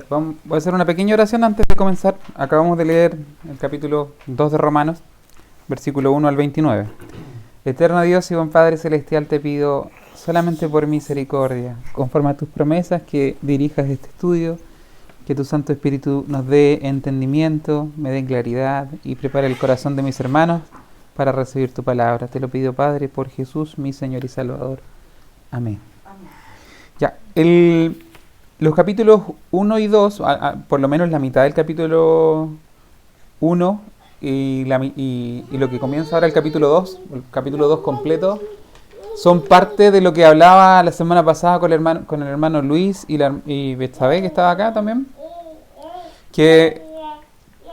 Voy a hacer una pequeña oración antes de comenzar. Acabamos de leer el capítulo 2 de Romanos, versículo 1 al 29. Eterno Dios y buen Padre Celestial, te pido solamente por misericordia, conforme a tus promesas, que dirijas este estudio, que tu Santo Espíritu nos dé entendimiento, me dé claridad y prepare el corazón de mis hermanos para recibir tu palabra. Te lo pido, Padre, por Jesús, mi Señor y Salvador. Amén. Ya, los capítulos 1 y 2, por lo menos la mitad del capítulo 1 y lo que comienza ahora el capítulo 2 completo, son parte de lo que hablaba la semana pasada con el hermano Luis y Betsabé, que estaba acá también, que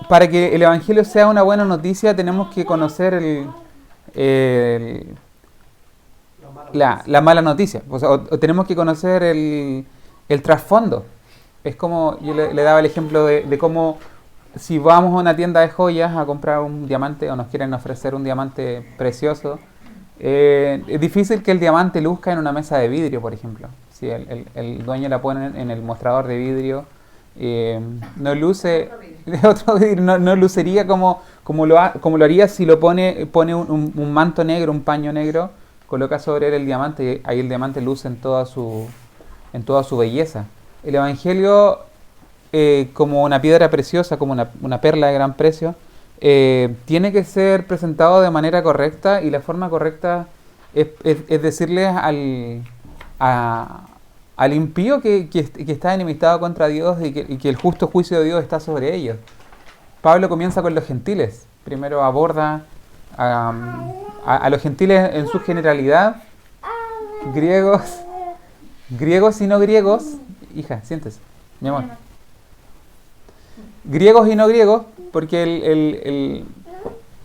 para que el Evangelio sea una buena noticia tenemos que conocer la mala noticia, o tenemos que conocer el trasfondo. Es como yo le daba el ejemplo de cómo si vamos a una tienda de joyas a comprar un diamante o nos quieren ofrecer un diamante precioso, es difícil que el diamante luzca en una mesa de vidrio, por ejemplo. Si el dueño la pone en el mostrador de vidrio, no luce otro vidrio, no lucería como lo haría si pone un manto negro, un paño negro, coloca sobre él el diamante y ahí el diamante luce en toda su belleza. El Evangelio, como una piedra preciosa, como una perla de gran precio, tiene que ser presentado de manera correcta, y la forma correcta es decirle al impío que está enemistado contra Dios y que el justo juicio de Dios está sobre ellos. Pablo comienza con los gentiles. Primero aborda a los gentiles en su generalidad, griegos y no griegos. Hija, siéntese, mi amor. Griegos y no griegos, porque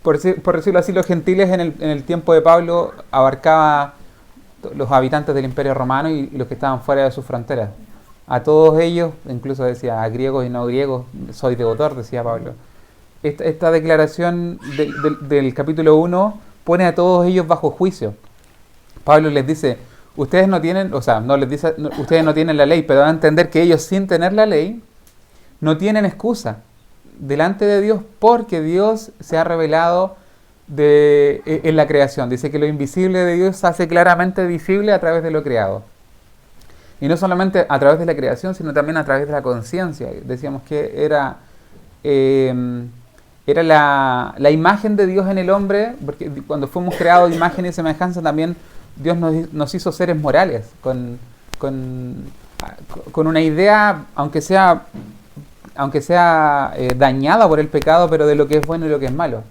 por decirlo así, los gentiles en el tiempo de Pablo abarcaba los habitantes del Imperio Romano y los que estaban fuera de sus fronteras. A todos ellos, incluso decía a griegos y no griegos, soy deudor, decía Pablo. Esta declaración del capítulo 1 pone a todos ellos bajo juicio. Pablo les dice, ustedes no tienen, ustedes no tienen la ley, pero van a entender que ellos, sin tener la ley, no tienen excusa delante de Dios, porque Dios se ha revelado en la creación. Dice que lo invisible de Dios se hace claramente visible a través de lo creado. Y no solamente a través de la creación, sino también a través de la conciencia. Decíamos que era la imagen de Dios en el hombre, porque cuando fuimos creados de imagen y semejanza, también Dios nos hizo seres morales, con una idea, aunque sea dañada por el pecado, pero de lo que es bueno y lo que es malo.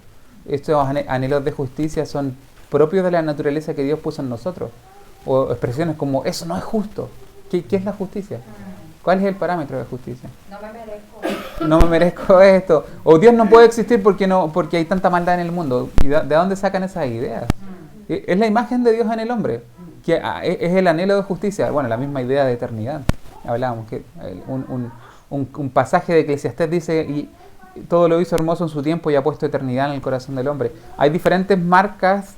Estos anhelos de justicia son propios de la naturaleza que Dios puso en nosotros. O expresiones como, eso no es justo. ¿Qué es la justicia? ¿Cuál es el parámetro de justicia? No me merezco esto. O Dios no puede existir porque hay tanta maldad en el mundo. ¿Y de dónde sacan esas ideas? Es la imagen de Dios en el hombre, que es el anhelo de justicia. Bueno, la misma idea de eternidad. Hablábamos que un pasaje de Eclesiastés dice, y todo lo hizo hermoso en su tiempo y ha puesto eternidad en el corazón del hombre. Hay diferentes marcas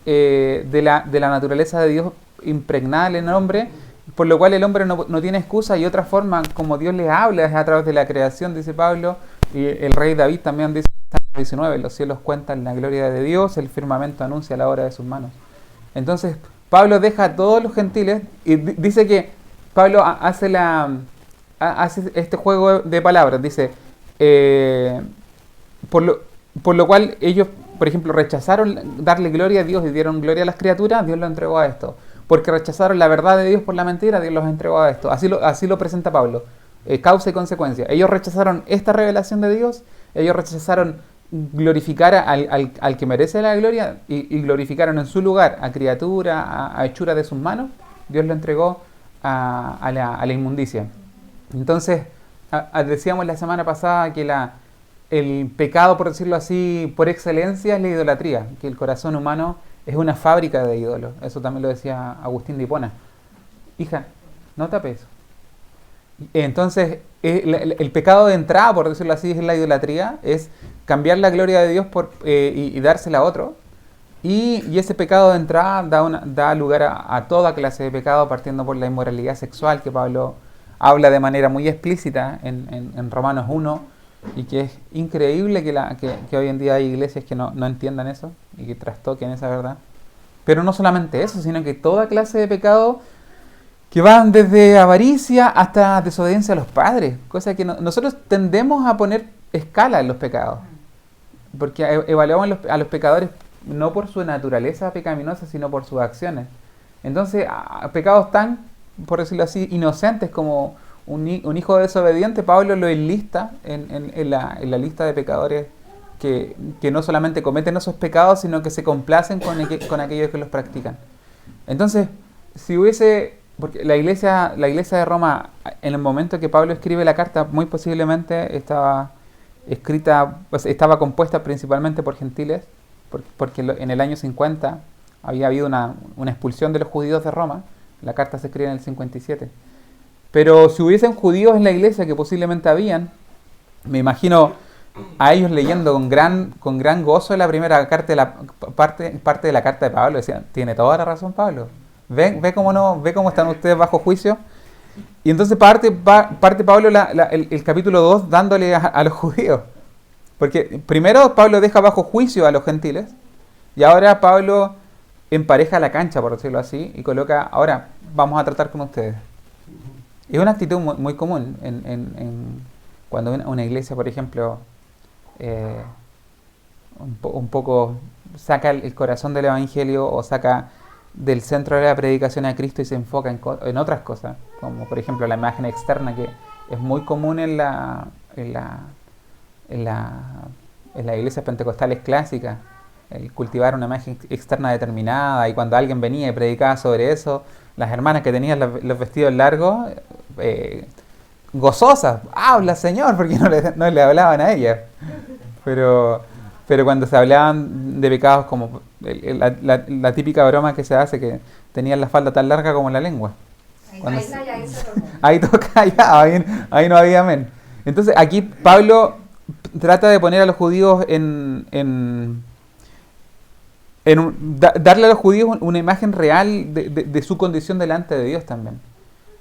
de la naturaleza de Dios impregnada en el hombre, por lo cual el hombre no tiene excusa, y otra forma como Dios les habla es a través de la creación, dice Pablo, y el rey David también dice en Salmo 19, los cielos cuentan la gloria de Dios, el firmamento anuncia la obra de sus manos. Entonces Pablo deja a todos los gentiles y dice que Pablo hace este juego de palabras, dice, por lo cual ellos, por ejemplo, rechazaron darle gloria a Dios y dieron gloria a las criaturas, Dios lo entregó a esto. Porque rechazaron la verdad de Dios por la mentira, Dios los entregó a esto. Así lo presenta Pablo, causa y consecuencia. Ellos rechazaron esta revelación de Dios, ellos rechazaron glorificar al que merece la gloria y glorificaron en su lugar a criatura, a hechura de sus manos. Dios lo entregó a la inmundicia. Entonces, decíamos la semana pasada que el pecado, por decirlo así, por excelencia es la idolatría, que el corazón humano es una fábrica de ídolos. Eso también lo decía Agustín de Hipona. Hija, no tapes eso. Entonces, el pecado de entrada, por decirlo así, es la idolatría, es cambiar la gloria de Dios y dársela a otro. Y ese pecado de entrada da lugar a toda clase de pecado, partiendo por la inmoralidad sexual que Pablo habla de manera muy explícita en Romanos 1, y que es increíble que hoy en día hay iglesias que no entiendan eso y que trastoquen esa verdad. Pero no solamente eso, sino que toda clase de pecados que van desde avaricia hasta desobediencia a los padres, cosa que nosotros tendemos a poner escala en los pecados, porque evaluamos a los pecadores no por su naturaleza pecaminosa, sino por sus acciones. Entonces, pecados tan, por decirlo así, inocentes como un hijo desobediente, Pablo lo enlista en la lista de pecadores que no solamente cometen esos pecados, sino que se complacen con aquellos que los practican. Entonces, si hubiese... Porque la iglesia de Roma, en el momento que Pablo escribe la carta, muy posiblemente estaba compuesta principalmente por gentiles, porque en el año 50 había habido una expulsión de los judíos de Roma. La carta se escribe en el 57. Pero si hubiesen judíos en la iglesia, que posiblemente habían, me imagino a ellos leyendo con gran gozo la primera parte de la carta de Pablo. Decían, tiene toda la razón Pablo. Ve cómo están ustedes bajo juicio. Y entonces parte Pablo el capítulo 2 dándole a los judíos. Porque primero Pablo deja bajo juicio a los gentiles, y ahora Pablo empareja la cancha, por decirlo así, y coloca, ahora vamos a tratar con ustedes. Es una actitud muy común cuando una iglesia, por ejemplo, un poco saca el corazón del evangelio, o saca del centro de la predicación a Cristo y se enfoca en otras cosas, como por ejemplo la imagen externa, que es muy común en las iglesias pentecostales clásicas, el cultivar una imagen externa determinada, y cuando alguien venía y predicaba sobre eso, las hermanas que tenían los vestidos largos, gozosas, habla Señor, porque no le hablaban a ellas. Pero cuando se hablaban de pecados, como la típica broma que se hace, que tenían la falda tan larga como la lengua. Ahí toca, ya, ahí no había amén. Entonces aquí Pablo trata de poner a los judíos darle a los judíos una imagen real de su condición delante de Dios también.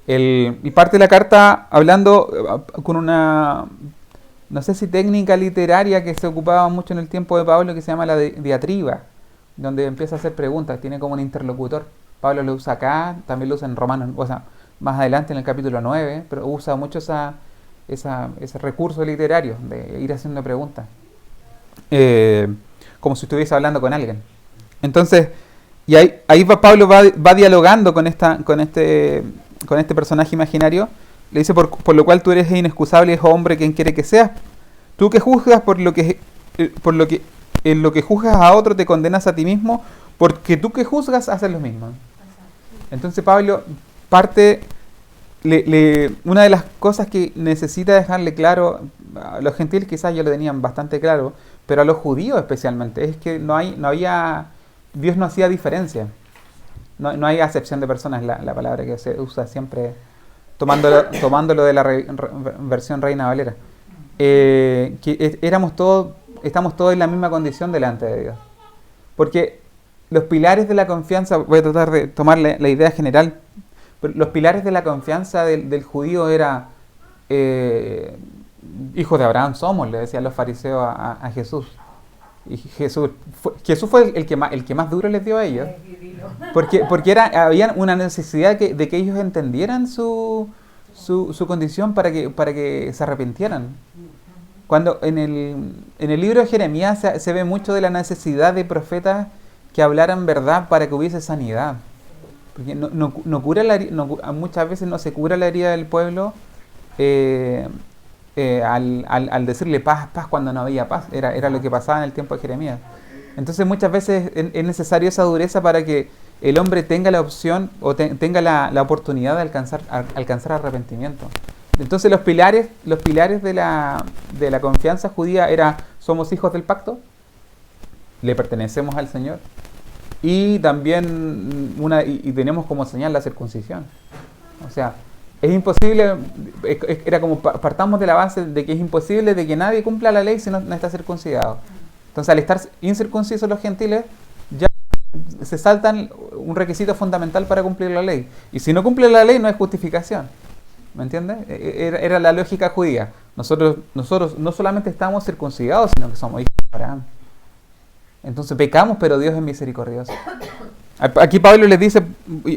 Y parte de la carta hablando con una, no sé si técnica literaria que se ocupaba mucho en el tiempo de Pablo, que se llama la diatriba, donde empieza a hacer preguntas, tiene como un interlocutor. Pablo lo usa acá, también lo usa en Romanos, o sea, más adelante en el capítulo 9, pero usa mucho ese recurso literario de ir haciendo preguntas, como si estuviese hablando con alguien. Entonces, y ahí Pablo va dialogando con este personaje imaginario. Le dice, por lo cual tú eres inexcusable, hijo hombre, quien quiere que seas. Tú que juzgas en lo que juzgas a otro te condenas a ti mismo, porque tú que juzgas haces lo mismo. Entonces Pablo parte, una de las cosas que necesita dejarle claro, a los gentiles quizás ya lo tenían bastante claro, pero a los judíos especialmente, es que Dios no hacía diferencia. No hay acepción de personas, la palabra que se usa siempre, tomándolo de la versión Reina Valera. Que estamos todos en la misma condición delante de Dios. Porque los pilares de la confianza, voy a tratar de tomar la idea general, pero los pilares de la confianza del judío era, hijos de Abraham somos, le decían los fariseos a Jesús. Y Jesús fue el que más duro les dio a ellos, porque había una necesidad de que ellos entendieran su condición para que se arrepintieran. Cuando en el libro de Jeremías se ve mucho de la necesidad de profetas que hablaran verdad para que hubiese sanidad, porque muchas veces no se cura la herida del pueblo al decirle paz cuando no había paz. Era lo que pasaba en el tiempo de Jeremías. Entonces muchas veces es necesario esa dureza para que el hombre tenga la opción o tenga la oportunidad de alcanzar arrepentimiento. Entonces los pilares de la confianza judía era: somos hijos del pacto, le pertenecemos al Señor, y también y tenemos como señal la circuncisión. O sea, es imposible, era como partamos de la base de que es imposible de que nadie cumpla la ley si no está circuncidado. Entonces, al estar incircuncisos los gentiles, ya se saltan un requisito fundamental para cumplir la ley. Y si no cumple la ley, no hay justificación. ¿Me entiendes? Era la lógica judía. Nosotros no solamente estamos circuncidados, sino que somos hijos de Abraham. Entonces pecamos, pero Dios es misericordioso. Aquí Pablo le dice,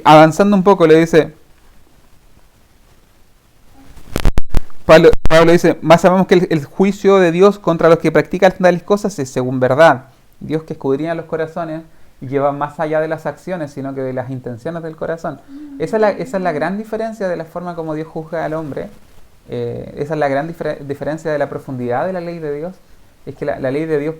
avanzando un poco, le dice, Pablo dice, más sabemos que el juicio de Dios contra los que practican tales cosas es según verdad. Dios que escudriña los corazones y lleva más allá de las acciones, sino que de las intenciones del corazón. Esa es la gran diferencia de la forma como Dios juzga al hombre. Esa es la gran diferencia de la profundidad de la ley de Dios. Es que la ley de Dios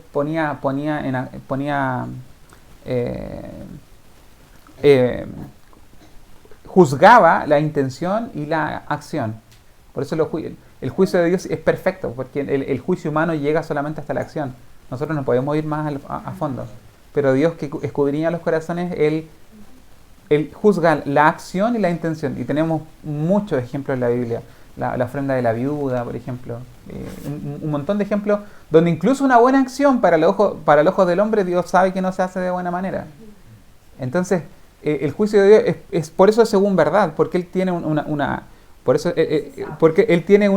juzgaba la intención y la acción. Por eso el juicio de Dios es perfecto, porque el juicio humano llega solamente hasta la acción. Nosotros no podemos ir más a fondo. Pero Dios, que escudriña los corazones, Él juzga la acción y la intención. Y tenemos muchos ejemplos en la Biblia. La ofrenda de la viuda, por ejemplo. Un montón de ejemplos donde incluso una buena acción para el ojo del hombre, Dios sabe que no se hace de buena manera. Entonces, el juicio de Dios es por eso es según verdad, porque Él tiene porque Él tiene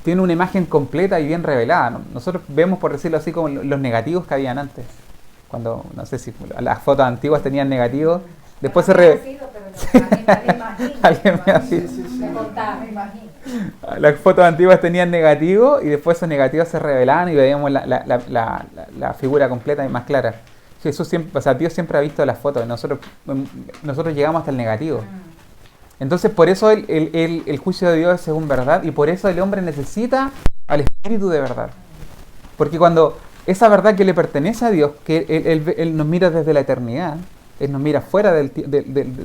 tiene una imagen completa y bien revelada. Nosotros vemos, por decirlo así, como los negativos que habían antes. Cuando, no sé si las fotos antiguas tenían negativos, después se alguien me ha sido. Las fotos antiguas tenían negativos y después esos negativos se revelaban y veíamos la figura completa y más clara. Jesús siempre, Dios siempre ha visto las fotos y nosotros llegamos hasta el negativo. Entonces por eso el juicio de Dios es según verdad y por eso el hombre necesita al Espíritu de verdad. Porque cuando esa verdad que le pertenece a Dios, que Él nos mira desde la eternidad, Él nos mira fuera del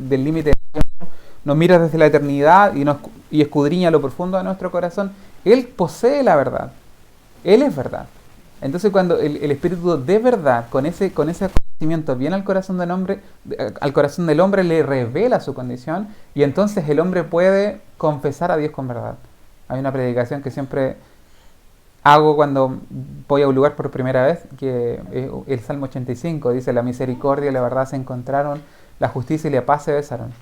límite del tiempo, nos mira desde la eternidad y escudriña lo profundo de nuestro corazón, Él posee la verdad, Él es verdad. Entonces cuando el Espíritu de verdad, con ese conocimiento viene al corazón del hombre, le revela su condición y entonces el hombre puede confesar a Dios con verdad. Hay una predicación que siempre hago cuando voy a un lugar por primera vez, que es el Salmo 85, dice: la misericordia y la verdad se encontraron, la justicia y la paz se besaron.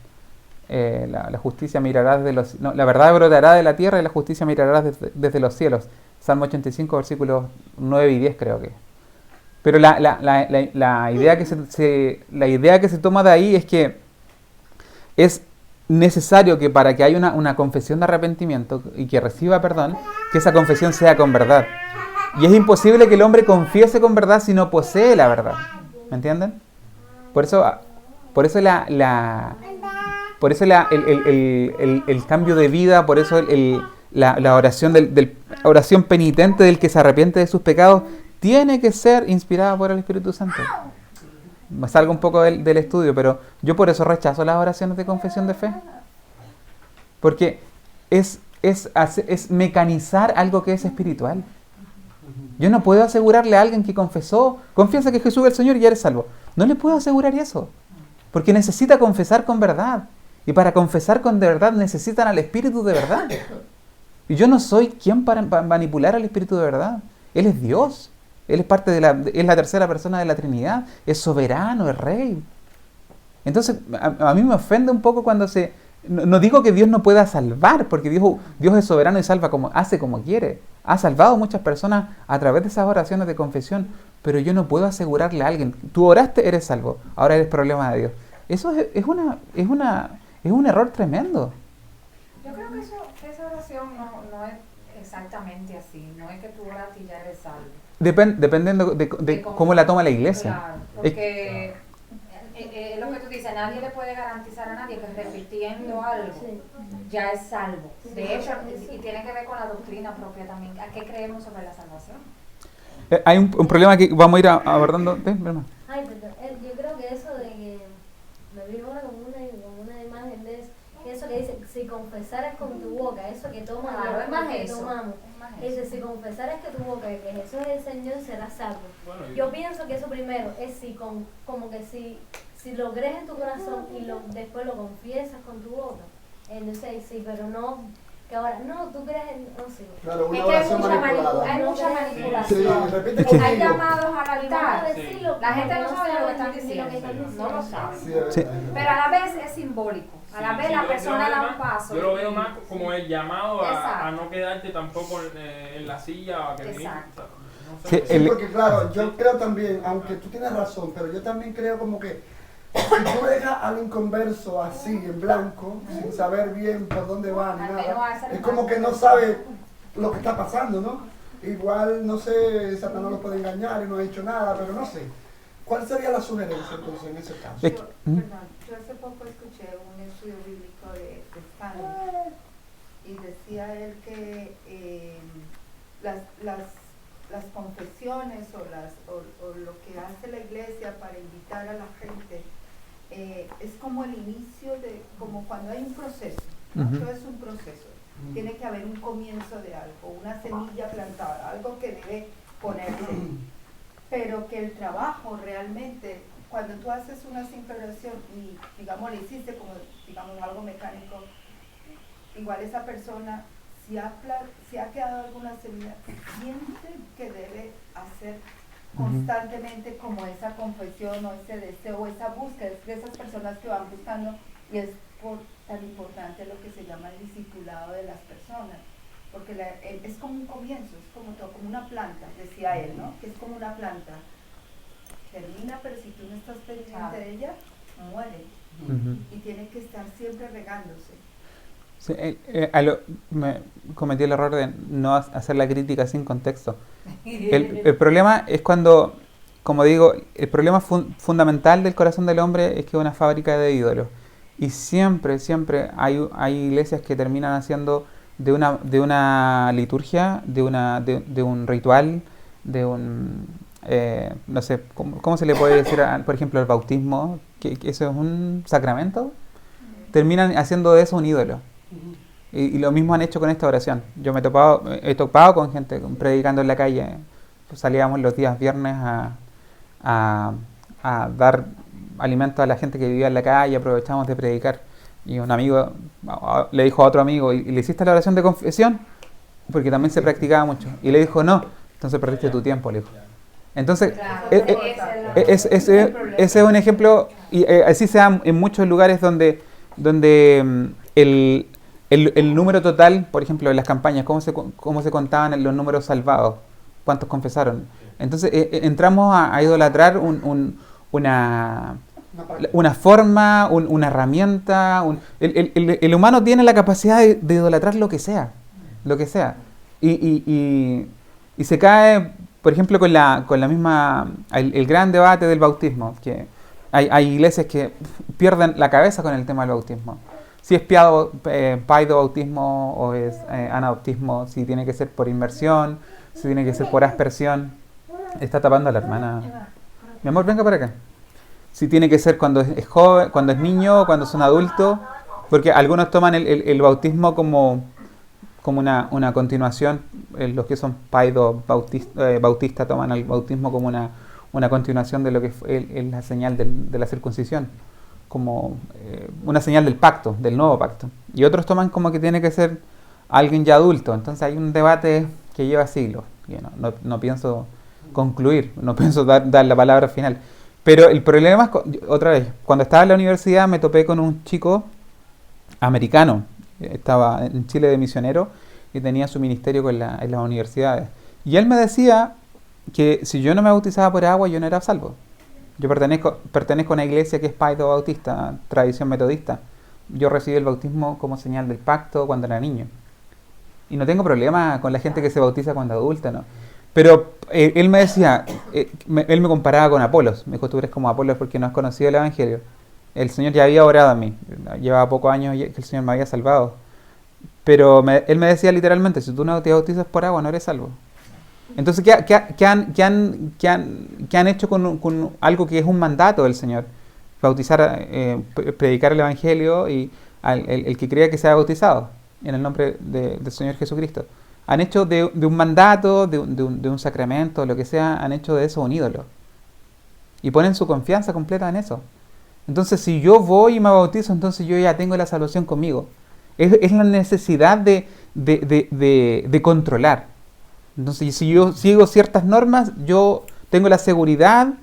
La justicia mirará la verdad brotará de la tierra y la justicia mirará desde los cielos. Salmo 85, versículos 9 y 10 creo que. Pero la idea que se toma de ahí es que es necesario que para que haya una confesión de arrepentimiento y que reciba perdón, que esa confesión sea con verdad. Y es imposible que el hombre confiese con verdad si no posee la verdad. ¿Me entienden? Por eso el cambio de vida, por eso la oración oración penitente del que se arrepiente de sus pecados tiene que ser inspirada por el Espíritu Santo. Me salgo un poco del estudio, pero yo por eso rechazo las oraciones de confesión de fe. Porque es mecanizar algo que es espiritual. Yo no puedo asegurarle a alguien que confiesa que Jesús es el Señor y ya eres salvo. No le puedo asegurar eso. Porque necesita confesar con verdad. Y para confesar con de verdad necesitan al Espíritu de verdad. Y yo no soy quien para manipular al Espíritu de verdad. Él es Dios. Él es parte es la tercera persona de la Trinidad. Es soberano, es Rey. Entonces, a mí me ofende un poco cuando no digo que Dios no pueda salvar, porque Dios es soberano y hace como quiere. Ha salvado a muchas personas a través de esas oraciones de confesión, pero yo no puedo asegurarle a alguien: tú oraste, eres salvo, ahora eres problema de Dios. Eso es un error tremendo. Yo creo que esa oración no es exactamente así. No es que tú oras y ya eres salvo. Dependiendo de cómo la toma la iglesia. Claro, porque es lo que tú dices, nadie le puede garantizar a nadie que repitiendo algo ya es salvo. De hecho, y tiene que ver con la doctrina propia también. ¿A qué creemos sobre la salvación? Hay un problema que vamos a ir abordando. Ay, pero yo creo que eso de que me vino ahora como una imagen de eso que dice: si confesaras con tu boca, eso que tomamos, dice: si confesaras que tu boca que Jesús es el Señor, serás salvo. Yo pienso que eso primero es si lo crees en tu corazón y después lo confiesas con tu boca. Entonces sí, pero no que ahora, no, tú crees en, no sé. Claro, Es una que hay oración mucha manipulada. hay mucha Sí, manipulación. repite Es que- Hay conmigo. llamados al Y van a altar. decirlo, La gente no porque sabe lo que están ni diciendo. No lo saben. Sí, es Sí. verdad. Pero a la vez es simbólico. A la vez la persona da un paso. Yo lo veo más como el llamado Exacto. a no quedarte tampoco en la silla. Que Exacto. no Sí, sé. Sí, porque claro, yo creo también, aunque tú tienes razón, pero yo también creo como que si tú dejas al inconverso así, en blanco, sin saber bien por dónde va ni Al menos nada, hacer es un como paso. que no sabe lo que está pasando, ¿no? Igual, no sé, Satanás lo puede engañar y no ha dicho nada, pero no sé. ¿Cuál sería la sugerencia entonces en ese caso? Es- Perdón, yo hace poco escuché un estudio bíblico de Stanley y decía él que las confesiones o lo que hace la iglesia para invitar a la gente es como el inicio de, como cuando hay un proceso, ¿no? Ujú. Todo es un proceso, tiene que haber un comienzo de algo, una semilla plantada, algo que debe ponerse, pero que el trabajo realmente, cuando tú haces una simple oración y digamos le hiciste como digamos algo mecánico, igual esa persona si ha quedado alguna semilla, siente que debe hacer constantemente como esa confesión o ese deseo o esa búsqueda de esas personas que van buscando, y es tan importante lo que se llama el discipulado de las personas, porque es como un comienzo, es como todo, como una planta, decía él, ¿no? Que es como una planta, termina, pero si tú no estás pendiente de ella, muere, Ujú. y tiene que estar siempre regándose. Sí, me cometí el error de no hacer la crítica sin contexto. El problema es cuando, como digo, el problema fundamental del corazón del hombre es que es una fábrica de ídolos. Y siempre hay iglesias que terminan haciendo de una liturgia, de un ritual, de un... no sé, ¿cómo se le puede decir, por ejemplo, el bautismo? Que eso es un sacramento. Terminan haciendo de eso un ídolo. Y lo mismo han hecho con esta oración. Yo he topado con gente predicando en la calle. Pues salíamos los días viernes a dar alimento a la gente que vivía en la calle, aprovechamos de predicar. Y un amigo le dijo a otro amigo, ¿y le hiciste la oración de confesión? Porque también se practicaba mucho. Y le dijo, no, entonces perdiste tu tiempo, le dijo. Entonces, Claro, ese es un ejemplo, y así se da en muchos lugares donde el número total, por ejemplo, en las campañas, cómo se contaban los números salvados, cuántos confesaron. Entonces entramos a idolatrar una forma, una herramienta. El humano tiene la capacidad de idolatrar lo que sea. Y se cae, por ejemplo, con la misma, el gran debate del bautismo, que hay iglesias que pierden la cabeza con el tema del bautismo. Si es paido bautismo o es anabautismo, si tiene que ser por inmersión, si tiene que ser por aspersión. Está tapando a la hermana. Mi amor, venga para acá. Si tiene que ser cuando es joven, cuando es niño, cuando son adultos, porque algunos toman el bautismo como una continuación. Los que son paido bautistas toman el bautismo como una continuación de lo que es la señal de la circuncisión, como una señal del pacto, del nuevo pacto. Y otros toman como que tiene que ser alguien ya adulto. Entonces hay un debate que lleva siglos. No pienso concluir, no pienso dar la palabra final. Pero el problema es, otra vez, cuando estaba en la universidad me topé con un chico americano. Estaba en Chile de misionero y tenía su ministerio en las universidades. Y él me decía que si yo no me bautizaba por agua, yo no era salvo. Yo pertenezco a una iglesia que es paido bautista, tradición metodista. Yo recibí el bautismo como señal del pacto cuando era niño. Y no tengo problema con la gente que se bautiza cuando adulta, ¿no? Pero él me decía, él me comparaba con Apolos. Me dijo, tú eres como Apolos porque no has conocido el Evangelio. El Señor ya había orado a mí. Llevaba pocos años que el Señor me había salvado. Pero él me decía literalmente, si tú no te bautizas por agua, no eres salvo. Entonces, ¿qué han hecho con algo que es un mandato del Señor? Bautizar, predicar el Evangelio y el que crea que sea bautizado en el nombre del Señor Jesucristo. Han hecho de un mandato, de un sacramento, lo que sea, han hecho de eso un ídolo. Y ponen su confianza completa en eso. Entonces, si yo voy y me bautizo, entonces yo ya tengo la salvación conmigo. Es la necesidad de de controlar. Entonces, si yo sigo ciertas normas, yo tengo la seguridad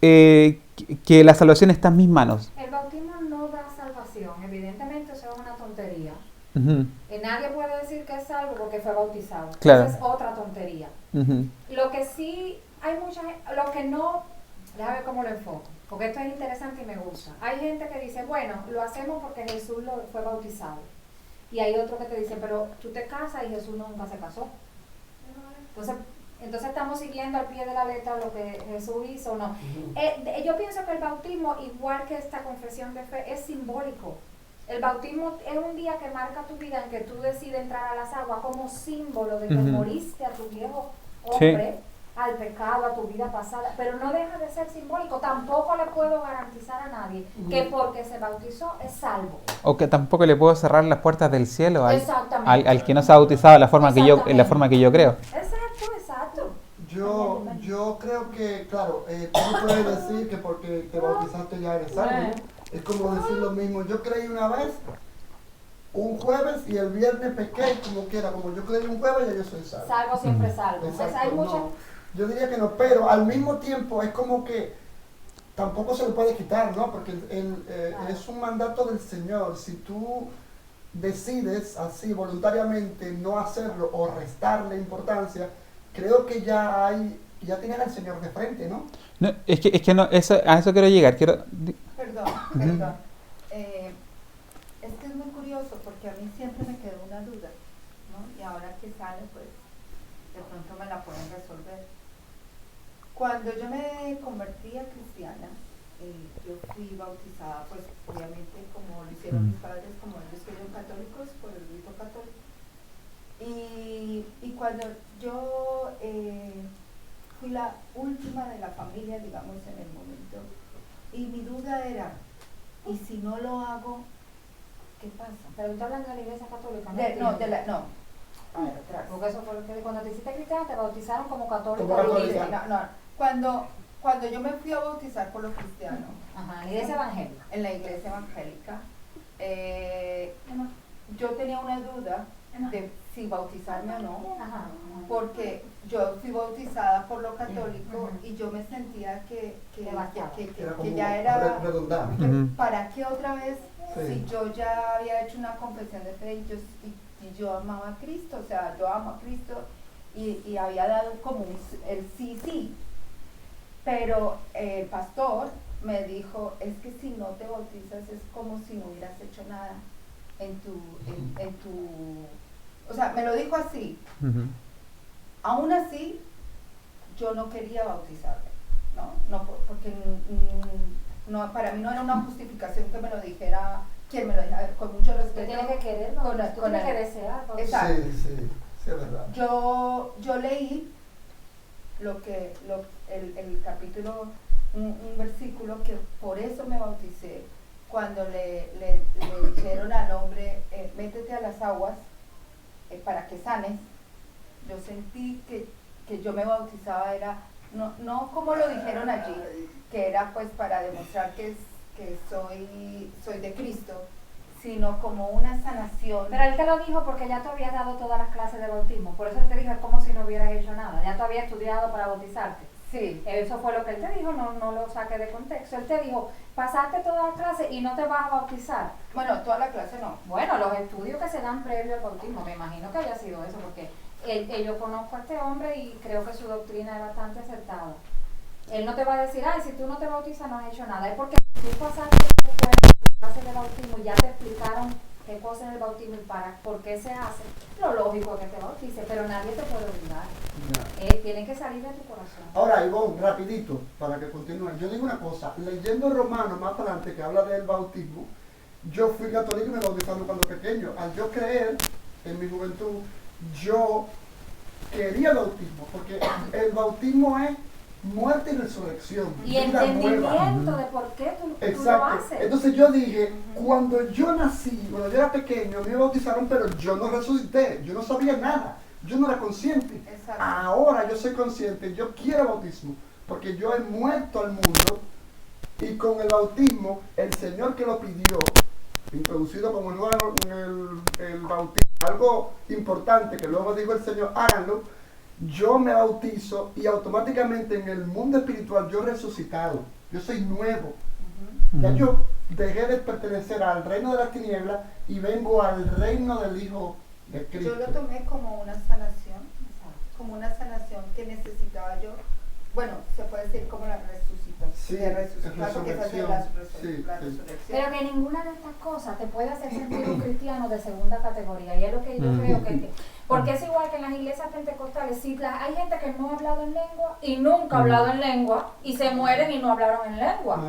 que la salvación está en mis manos. El bautismo no da salvación, evidentemente eso es una tontería. Ujú. Nadie puede decir que es salvo porque fue bautizado. Claro. Esa es otra tontería. Ujú. Lo que sí, hay mucha gente, lo que no, déjame ver cómo lo enfoco, porque esto es interesante y me gusta. Hay gente que dice, bueno, lo hacemos porque Jesús fue bautizado. Y hay otro que te dice, pero tú te casas y Jesús nunca se casó. Entonces estamos siguiendo al pie de la letra lo que Jesús hizo o no. Yo pienso que el bautismo, igual que esta confesión de fe, es simbólico. El bautismo es un día que marca tu vida en que tú decides entrar a las aguas como símbolo de que Ujú. moriste a tu viejo hombre, al pecado, a tu vida pasada, pero no deja de ser simbólico. Tampoco le puedo garantizar a nadie que porque se bautizó es salvo. O que tampoco le puedo cerrar las puertas del cielo Exactamente. al que no se ha bautizado de la forma que yo, en la forma que yo creo. Exacto. Yo creo que, claro, tú no puedes decir que porque te bautizaste ya eres salvo. Es como decir lo mismo. Yo creí una vez, un jueves, y el viernes pequé como quiera. Como yo creí un jueves, ya yo soy salvo. Salvo siempre salvo. Exacto, Hay mucha... no, yo diría que no, pero al mismo tiempo es como que tampoco se le puede quitar, ¿no? Porque es un mandato del Señor. Si tú decides así voluntariamente no hacerlo o restarle importancia, creo que ya tienes al Señor de frente, ¿no? No, es que no, a eso quiero llegar. Perdón. Es que es muy curioso porque a mí siempre me quedó una duda, ¿no? Y ahora que sale, pues de pronto me la pueden resolver. Cuando yo me convertí a cristiana, yo fui bautizada, pues obviamente como lo hicieron mis padres, como ellos fueron católicos, por el rito católico. Y cuando yo fui la última de la familia, digamos, en el momento, y mi duda era, ¿y si no lo hago, qué pasa? Pero tú hablas de la iglesia católica, No. A ver, atrás. Porque eso fue lo que cuando te hiciste cristiana te bautizaron como católica. Como católica. Cuando yo me fui a bautizar por los cristianos, Ajá, la iglesia evangélica. en la iglesia evangélica, yo tenía una duda de si bautizarme o no, Ajá. porque yo fui bautizada por lo católico y yo me sentía que ya era redundante. Ujú. ¿para qué otra vez? Sí. Si yo ya había hecho una confesión de fe y yo amaba a Cristo, o sea, yo amo a Cristo y había dado como el sí, pero el pastor me dijo, es que si no te bautizas es como si no hubieras hecho nada en tu o sea, me lo dijo así. Ujú. Aún así, yo no quería bautizarme, ¿no? Porque no, para mí no era una justificación que me lo dijera, quien me lo dijera, con mucho Tú respeto. tienes que querer, Con tú tienes que el- desear. Exacto. Sí, es verdad. Yo leí el capítulo, un versículo que por eso me bauticé, cuando le dijeron al hombre, métete a las aguas para que sanes. Yo sentí que yo me bautizaba, era no como lo dijeron allí, que era pues para demostrar que soy de Cristo, sino como una sanación. Pero él te lo dijo porque ya tú habías dado todas las clases de bautismo. Por eso él te dijo, es como si no hubieras hecho nada. Ya tú habías estudiado para bautizarte. Sí. Eso fue lo que él te dijo, no lo saques de contexto. Él te dijo, pasaste todas las clases y no te vas a bautizar. Bueno, toda la clase no. Bueno, los estudios que se dan previo al bautismo, me imagino que haya sido eso, porque yo conozco a este hombre y creo que su doctrina es bastante acertada. Él no te va a decir, ay, si tú no te bautizas no has hecho nada. Es porque tú pasaste por clases de bautismo, ya te explicaron qué cosa es el bautismo y por qué se hace. Lo lógico es que te bautices, pero nadie te puede obligar. Tiene que salir de tu corazón. Ahora, Ivonne, rapidito, para que continúe. Yo digo una cosa, leyendo Romanos más adelante, que habla del bautismo, yo fui católico y me bautizaron cuando pequeño. Al yo creer, en mi juventud, yo quería el bautismo, porque el bautismo es muerte y resurrección. Y vida entendimiento nueva. de por qué tú lo Exacto. haces. Entonces yo dije, cuando yo nací, cuando yo era pequeño, me bautizaron, pero yo no resucité, yo no sabía nada, yo no era consciente. Exacto. Ahora yo soy consciente, yo quiero bautismo, porque yo he muerto al mundo y con el bautismo, el Señor que lo pidió, introducido como nuevo en el bautismo, algo importante que luego dijo el Señor, háganlo, yo me bautizo y automáticamente en el mundo espiritual yo he resucitado, yo soy nuevo. Ya yo dejé de pertenecer al reino de las tinieblas y vengo al reino del Hijo de Cristo. Yo lo tomé como una sanación que necesitaba yo. Bueno, se puede decir como la resucitación. Sí, de resucitar, porque esa es la sí, resurrección. Pero que ninguna de estas cosas te puede hacer sentir un cristiano de segunda categoría. Y es lo que yo creo que... Porque es igual que en las iglesias pentecostales. Si hay gente que no ha hablado en lengua y nunca ha hablado en lengua y se mueren y no hablaron en lengua.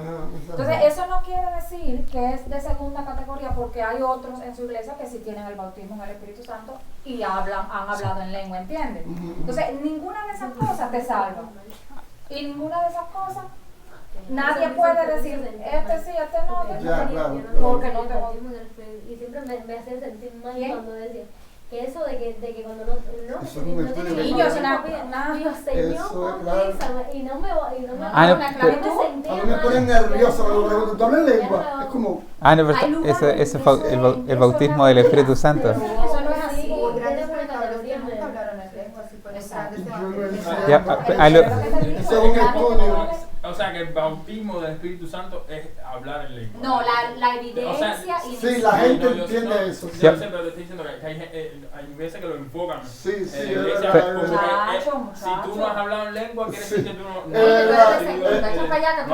Entonces, eso no quiere decir que es de segunda categoría, porque hay otros en su iglesia que sí tienen el bautismo en el Espíritu Santo y han hablado en lengua, ¿entiendes? Entonces, ninguna de esas cosas te salva. Y ninguna de esas cosas, nadie puede decir, este sí, este no, porque no tengo. Y siempre me hacía sentir mal cuando decía que eso de que cuando no tiene Y yo soy Dios, Señor, bautízame, y no me a mí me pone nervioso cuando pregunto, ¿tú hablas lengua? Es como... ese es el bautismo del Espíritu Santo. Eso no es así. Hubo grandes predicadores que nunca hablaron en lengua, así por los grandes evangelistas. O sea, que el bautismo del Espíritu Santo es hablar en lengua. No, la evidencia y sí, la gente entiende eso. Sí, yo sé, pero te estoy diciendo que hay veces que lo enfocan. Sí, Si tú no has hablado en lengua, quiere decir que tú no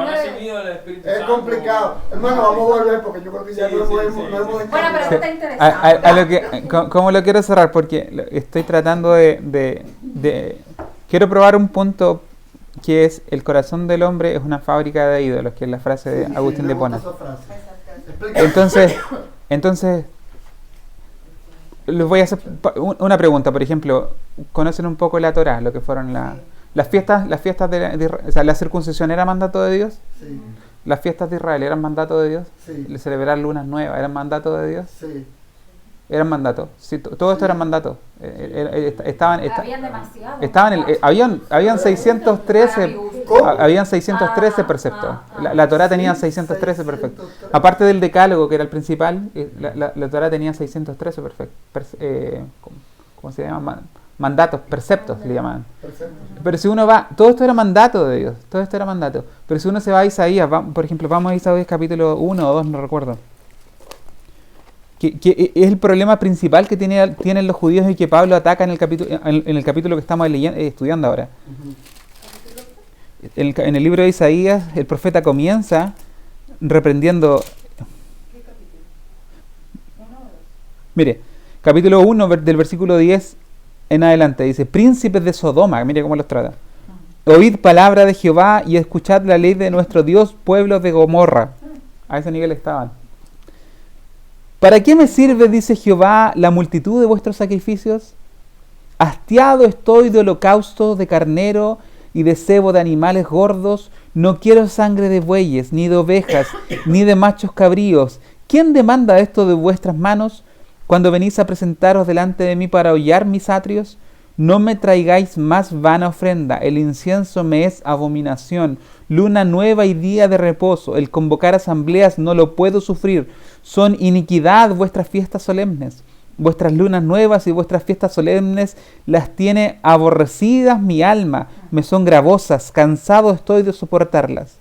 has recibido el Espíritu Santo. Es complicado. Hermano, vamos a volver porque yo creo que ya no lo podemos. Bueno, pero eso está interesante. ¿Cómo lo quiero cerrar? Porque estoy tratando quiero probar un punto que es: el corazón del hombre es una fábrica de ídolos, que es la frase de Agustín de Hipona. Entonces les voy a hacer una pregunta. Por ejemplo, ¿conocen un poco la Torá? Lo que fueron las fiestas de Israel. O sea, ¿la circuncisión era mandato de Dios? Sí. ¿Las fiestas de Israel eran mandato de Dios? Sí. ¿El celebrar lunas nuevas eran mandato de Dios? Sí. Eran mandatos. Sí, todo esto era mandato. Habían demasiado. Habían 613. Habían 613 preceptos. La Torá tenía 613 preceptos. Aparte del decálogo, que era el principal, la Torá tenía 613 ¿cómo se llama? Mandatos, preceptos le llamaban. Pero si uno va, todo esto era mandato de Dios, todo esto era mandato. Pero si uno se va a Isaías, por ejemplo, vamos a Isaías capítulo 1 o 2, no recuerdo. Que es el problema principal que tienen los judíos y que Pablo ataca en el capítulo que estamos estudiando ahora. En el libro de Isaías, el profeta comienza reprendiendo. ¿Qué capítulo? ¿1 o 2? Mire, capítulo 1 del versículo 10 en adelante, dice: príncipes de Sodoma, mire cómo los trata. Oíd palabra de Jehová y escuchad la ley de nuestro Dios, pueblos de Gomorra. A ese nivel estaban. ¿Para qué me sirve, dice Jehová, la multitud de vuestros sacrificios? Hastiado estoy de holocaustos de carnero y de cebo de animales gordos. No quiero sangre de bueyes, ni de ovejas, ni de machos cabríos. ¿Quién demanda esto de vuestras manos cuando venís a presentaros delante de mí para hollar mis atrios? No me traigáis más vana ofrenda, el incienso me es abominación. Luna nueva y día de reposo, el convocar asambleas no lo puedo sufrir. Son iniquidad vuestras fiestas solemnes. Vuestras lunas nuevas y vuestras fiestas solemnes las tiene aborrecidas mi alma, me son gravosas, cansado estoy de soportarlas.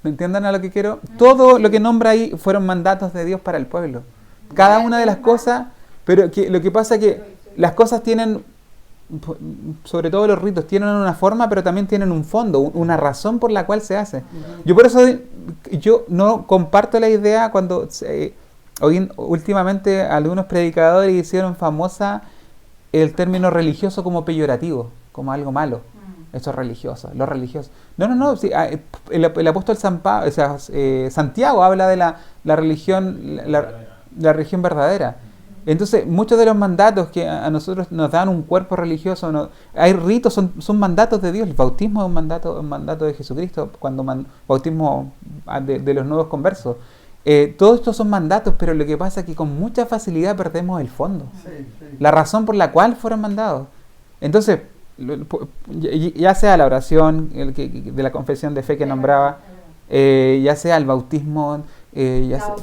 ¿Me entiendan a lo que quiero? Todo lo que nombra ahí fueron mandatos de Dios para el pueblo. Cada una de las cosas, pero lo que pasa es que las cosas tienen, sobre todo los ritos, tienen una forma, pero también tienen un fondo, una razón por la cual se hace. Yo por eso yo no comparto la idea cuando últimamente algunos predicadores hicieron famosa el término religioso como peyorativo, como algo malo. Eso es religioso, los religiosos. No, sí, el apóstol Santiago habla de la religión, la religión verdadera. Entonces, muchos de los mandatos que a nosotros nos dan un cuerpo religioso, hay ritos, son mandatos de Dios. El bautismo es un mandato de Jesucristo, bautismo de los nuevos conversos. Todos estos son mandatos, pero lo que pasa es que con mucha facilidad perdemos el fondo. La razón por la cual fueron mandados. Entonces, ya sea la oración de la confesión de fe que nombraba, ya sea el bautismo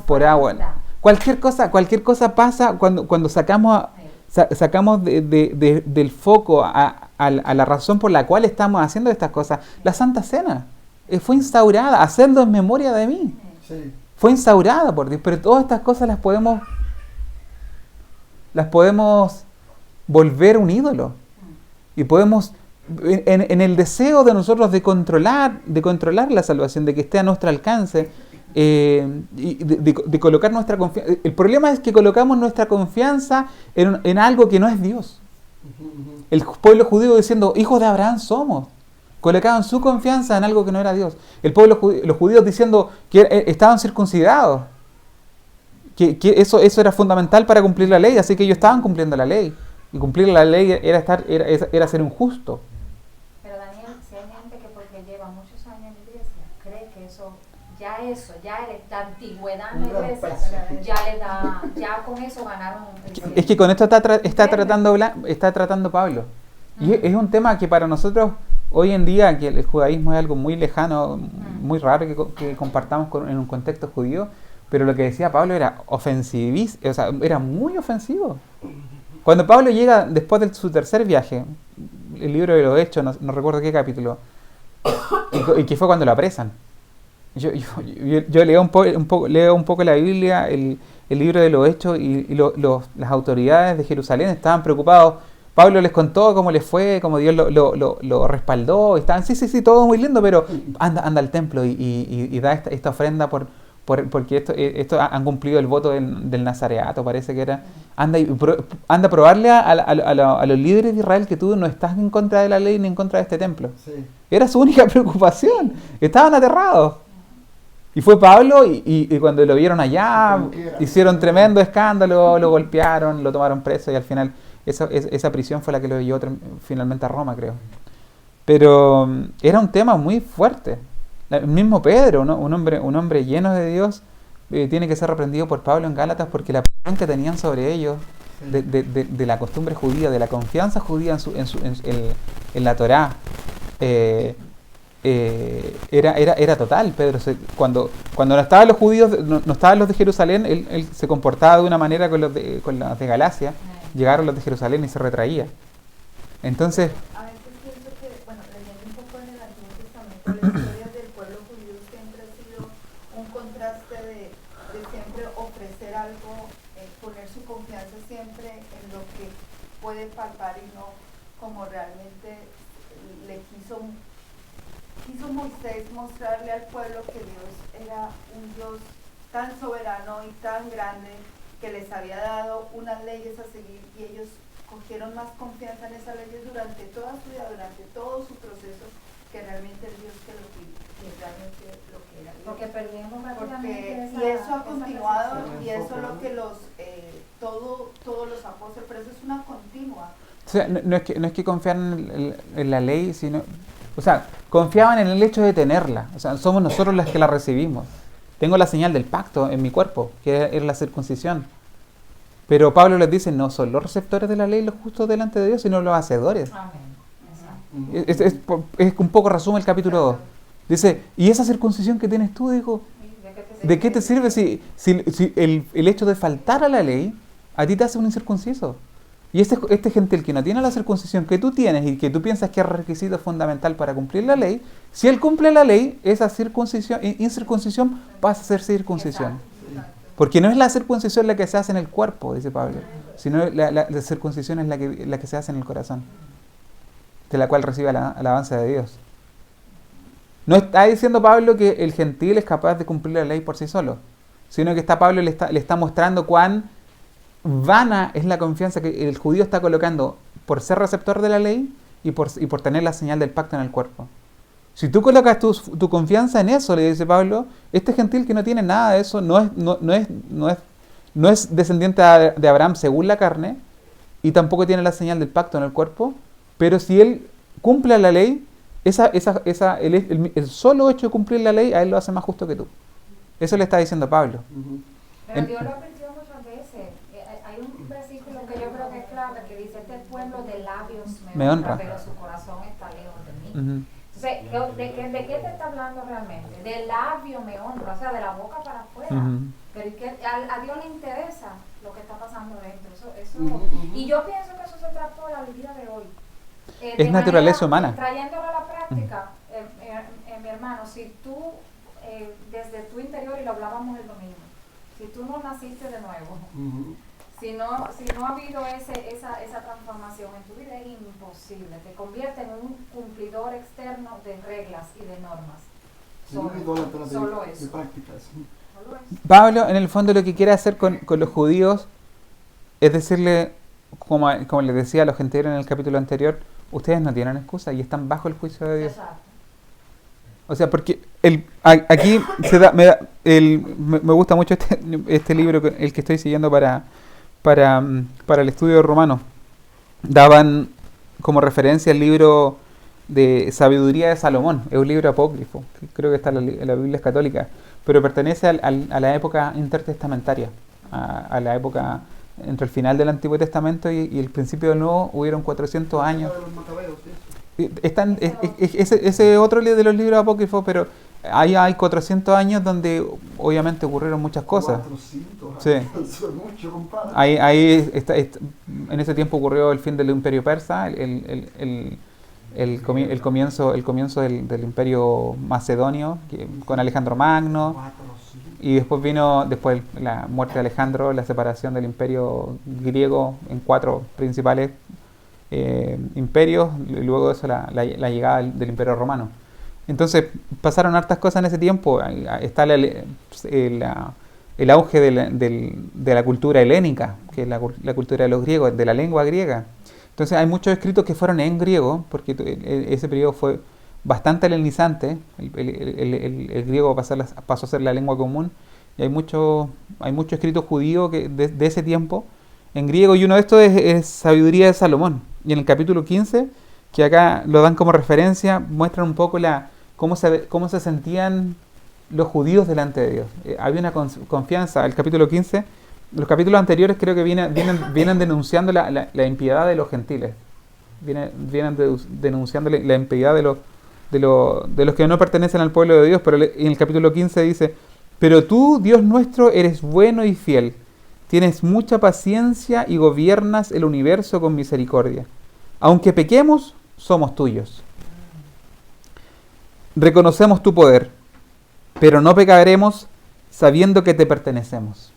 por agua, cualquier cosa pasa cuando sacamos del foco a la razón por la cual estamos haciendo estas cosas. La Santa Cena fue instaurada, hacerlo en memoria de mí. Sí. Fue instaurada por Dios, pero todas estas cosas las podemos volver un ídolo. Y podemos, en el deseo de nosotros de controlar la salvación, de que esté a nuestro alcance, y de colocar nuestra confianza. El problema es que colocamos nuestra confianza en algo que no es Dios. El pueblo judío diciendo, hijos de Abraham somos. Colocaban su confianza en algo que no era Dios. El pueblo, los judíos diciendo que estaban circuncidados. Que eso era fundamental para cumplir la ley, así que ellos estaban cumpliendo la ley. Y cumplir la ley era ser un justo. Pero Daniel, si hay gente que porque lleva muchos años en la iglesia, cree que ya la antigüedad en la iglesia, ya con eso ganaron el cielo. Es que con esto está tratando Pablo. Y es un tema que para nosotros, hoy en día, que el judaísmo es algo muy lejano, muy raro que compartamos en un contexto judío, pero lo que decía Pablo era ofensivista, o sea, era muy ofensivo. Cuando Pablo llega después de su tercer viaje, el libro de los Hechos, no recuerdo qué capítulo, y que fue cuando lo apresan. Yo leo un poco la Biblia, el libro de los Hechos, y las autoridades de Jerusalén estaban preocupados. Pablo les contó cómo les fue, cómo Dios lo respaldó. Estaban, sí, todo muy lindo, pero anda al templo y da esta ofrenda porque esto han cumplido el voto del nazareato, parece que era. Anda a probarle a los líderes de Israel que tú no estás en contra de la ley ni en contra de este templo. Sí. Era su única preocupación. Estaban aterrados. Y fue Pablo y cuando lo vieron allá, hicieron tremendo escándalo, lo golpearon, lo tomaron preso y al final esa prisión fue la que lo llevó finalmente a Roma, creo. Pero era un tema muy fuerte. El mismo Pedro, ¿no? un hombre lleno de Dios, tiene que ser reprendido por Pablo en Gálatas porque la presión que tenían sobre ellos de la costumbre judía, de la confianza judía en la Torá, era total. Pedro, cuando no estaban los judíos, no estaban los de Jerusalén, él se comportaba de una manera con los de Galacia. Llegaron los de Jerusalén y se retraía. Entonces, a veces pienso que, leyendo un poco en el Antiguo Testamento, la historia del pueblo judío siempre ha sido un contraste de siempre ofrecer algo, poner su confianza siempre en lo que puede palpar y no como realmente le quiso Moisés mostrarle al pueblo que Dios era un Dios tan soberano y tan grande que les había dado unas leyes a seguir y ellos cogieron más confianza en esas leyes durante toda su vida, durante todo su proceso, que realmente el Dios que realmente lo que era Dios. Porque perdimos y eso ha continuado y eso es lo que todos los apóstoles, pero eso es una continua. O sea, no es que confiaran en la ley, sino, o sea, confiaban en el hecho de tenerla. O sea, somos nosotros los que la recibimos. Tengo la señal del pacto en mi cuerpo, que es la circuncisión. Pero Pablo les dice, no son los receptores de la ley los justos delante de Dios, sino los hacedores. Amén. Es un poco resume el capítulo 2. Dice, ¿y esa circuncisión que tienes tú, dijo? ¿De qué te sirve si el hecho de faltar a la ley a ti te hace un incircunciso? Y este gentil que no tiene la circuncisión que tú tienes y que tú piensas que es requisito fundamental para cumplir la ley, si él cumple la ley, esa incircuncisión pasa a ser circuncisión. Porque no es la circuncisión la que se hace en el cuerpo, dice Pablo, sino la circuncisión es la que se hace en el corazón, de la cual recibe la alabanza de Dios. No está diciendo Pablo que el gentil es capaz de cumplir la ley por sí solo, sino que Pablo le está mostrando cuán vana es la confianza que el judío está colocando por ser receptor de la ley y por tener la señal del pacto en el cuerpo. Si tú colocas tu confianza en eso, le dice Pablo, este gentil que no tiene nada de eso no es descendiente de Abraham según la carne y tampoco tiene la señal del pacto en el cuerpo, pero si él cumple la ley, el solo hecho de cumplir la ley a él lo hace más justo que tú. Eso le está diciendo Pablo. Pero Dios lo advirtió muchas veces. Hay un versículo que yo creo que es clave, que dice, este pueblo de labios me honra, pero su corazón está lejos de mí. Entonces, ¿de qué te está hablando realmente? De labio me honra, o sea, de la boca para afuera. pero es que a Dios le interesa lo que está pasando dentro. Y yo pienso que eso se traspola al día de hoy. Es naturaleza humana. Trayéndolo a la práctica, mi hermano, si tú, desde tu interior, y lo hablábamos el domingo, si tú no naciste de nuevo, si no ha habido esa transformación en tu vida, es imposible. Te convierte en un cumplidor externo de reglas y de normas. Solo eso. Pablo, en el fondo, lo que quiere hacer con los judíos es decirle, como les decía a los gentiles en el capítulo anterior, ustedes no tienen excusa y están bajo el juicio de Dios. Exacto. O sea, porque aquí me gusta mucho este libro, el que estoy siguiendo para el estudio de Romanos. Daban como referencia el libro de Sabiduría de Salomón. Es un libro apócrifo, que creo que está en la Biblia católica, pero pertenece a la época intertestamentaria, a la época entre el final del Antiguo Testamento y el principio del Nuevo. Hubieron 400 años. Ese otro de los libros apócrifos, pero ahí hay 400 años donde obviamente ocurrieron muchas cosas. 400 Sí. Eso es mucho, compadre. Ahí en ese tiempo ocurrió el fin del Imperio Persa, el comienzo del Imperio Macedonio, con Alejandro Magno. 400. Y después vino la muerte de Alejandro, la separación del imperio griego en 4 principales imperios, y luego de eso la llegada del imperio romano. Entonces pasaron hartas cosas en ese tiempo. Está el auge de la cultura helénica, que es la cultura de los griegos, de la lengua griega. Entonces hay muchos escritos que fueron en griego, porque ese periodo fue bastante helenizante. El griego pasó a ser la lengua común, y hay mucho escrito judío de ese tiempo en griego, y uno de estos es Sabiduría de Salomón, y en el capítulo 15, que acá lo dan como referencia, muestran un poco cómo se sentían los judíos delante de Dios. Había una confianza. El capítulo 15, los capítulos anteriores creo que vienen denunciando la impiedad de los gentiles, vienen denunciando la impiedad de los que no pertenecen al pueblo de Dios, pero en el capítulo 15 dice: pero tú, Dios nuestro, eres bueno y fiel, tienes mucha paciencia y gobiernas el universo con misericordia. Aunque pequemos, somos tuyos. Reconocemos tu poder, pero no pecaremos sabiendo que te pertenecemos.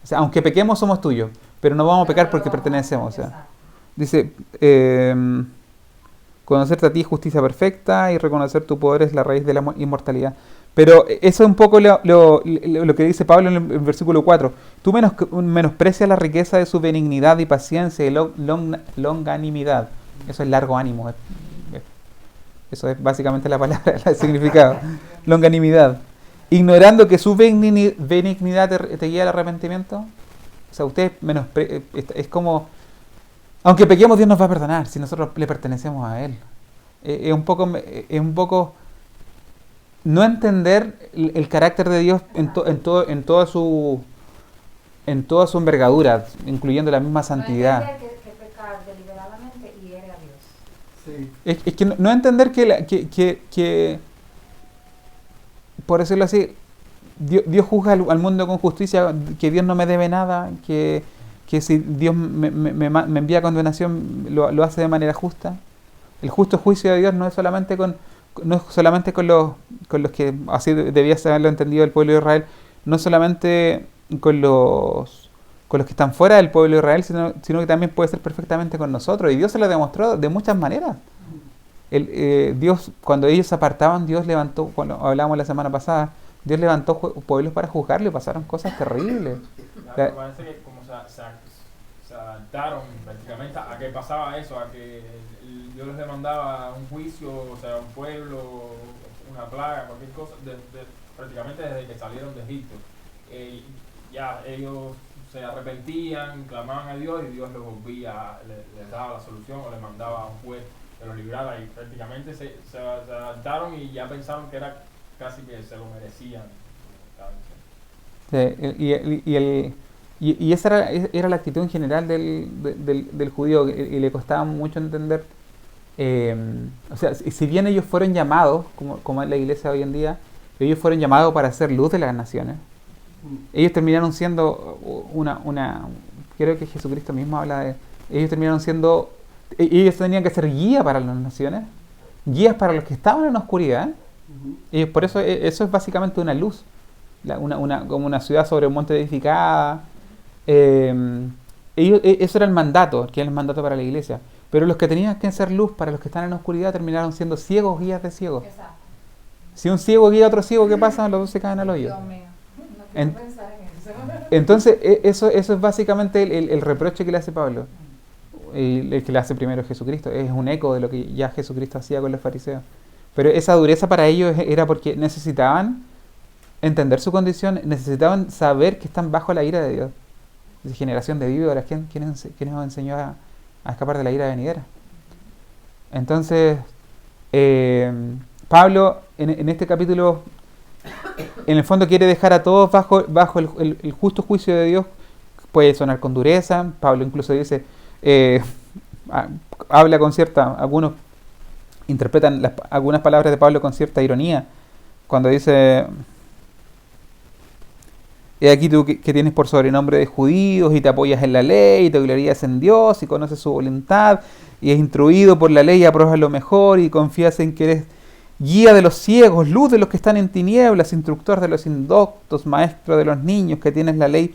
O sea, aunque pequemos, somos tuyos, pero no vamos a pecar porque pertenecemos. O sea, dice... conocerte a ti es justicia perfecta, y reconocer tu poder es la raíz de la inmortalidad. Pero eso es un poco lo que dice Pablo en el versículo 4. Tú menosprecias la riqueza de su benignidad y paciencia y longanimidad. Eso es largo ánimo. Eso es básicamente la palabra, el significado. Longanimidad. Ignorando que su benignidad te guía al arrepentimiento. O sea, usted es como... Aunque pequemos, Dios nos va a perdonar si nosotros le pertenecemos a Él. Es un poco no entender el carácter de Dios en toda su envergadura, incluyendo la misma santidad. No entender que pecar deliberadamente hiere a Dios. Sí. Es que no entender que por decirlo así, Dios juzga al mundo con justicia, que Dios no me debe nada, que si Dios me envía condenación, lo hace de manera justa. El justo juicio de Dios no es solamente con los que, así debía haberlo entendido el pueblo de Israel, no solamente con los que están fuera del pueblo de Israel, sino que también puede ser perfectamente con nosotros. Y Dios se lo demostró de muchas maneras. Dios, cuando ellos se apartaban, Dios levantó, cuando hablábamos la semana pasada, Dios levantó pueblos para juzgarlo, y pasaron cosas terribles. Claro, parece que como se adaptaron prácticamente a que pasaba eso, a que Dios les demandaba un juicio, o sea, un pueblo, una plaga, cualquier cosa, prácticamente desde que salieron de Egipto. Ya ellos se arrepentían, clamaban a Dios, y Dios les daba la solución, o les mandaba a un juez que los librara, y prácticamente se adaptaron y ya pensaron que era casi que se lo merecían. Sí, y esa era la actitud en general del judío, y le costaba mucho entender. O sea, si bien ellos fueron llamados, como es la iglesia hoy en día, ellos fueron llamados para hacer luz de las naciones, Ellos terminaron siendo creo que Jesucristo mismo habla de, ellos terminaron siendo, ellos tenían que ser guía para las naciones, guías para los que estaban en la oscuridad. Y por eso eso es básicamente una luz, como una ciudad sobre un monte edificada. Eso era el mandato, que era el mandato para la iglesia. Pero los que tenían que ser luz para los que están en la oscuridad terminaron siendo ciegos, guías de ciegos. Exacto. Si un ciego guía a otro ciego, ¿qué pasa? Los dos se caen al hoyo. Dios mío. No quiero pensar en eso. Entonces, eso es básicamente el reproche que le hace Pablo. El que le hace primero Jesucristo. Es un eco de lo que ya Jesucristo hacía con los fariseos. Pero esa dureza para ellos era porque necesitaban entender su condición, necesitaban saber que están bajo la ira de Dios. Generación de víboras, ¿quién nos enseñó a escapar de la ira venidera? Entonces, Pablo en este capítulo, en el fondo quiere dejar a todos bajo el justo juicio de Dios. Puede sonar con dureza. Pablo incluso dice, habla con cierta, algunos interpretan algunas palabras de Pablo con cierta ironía, cuando dice: he aquí tú que tienes por sobrenombre de judíos y te apoyas en la ley y te glorías en Dios y conoces su voluntad y es instruido por la ley y apruebas lo mejor y confías en que eres guía de los ciegos, luz de los que están en tinieblas, instructor de los indoctos, maestro de los niños, que tienes la ley,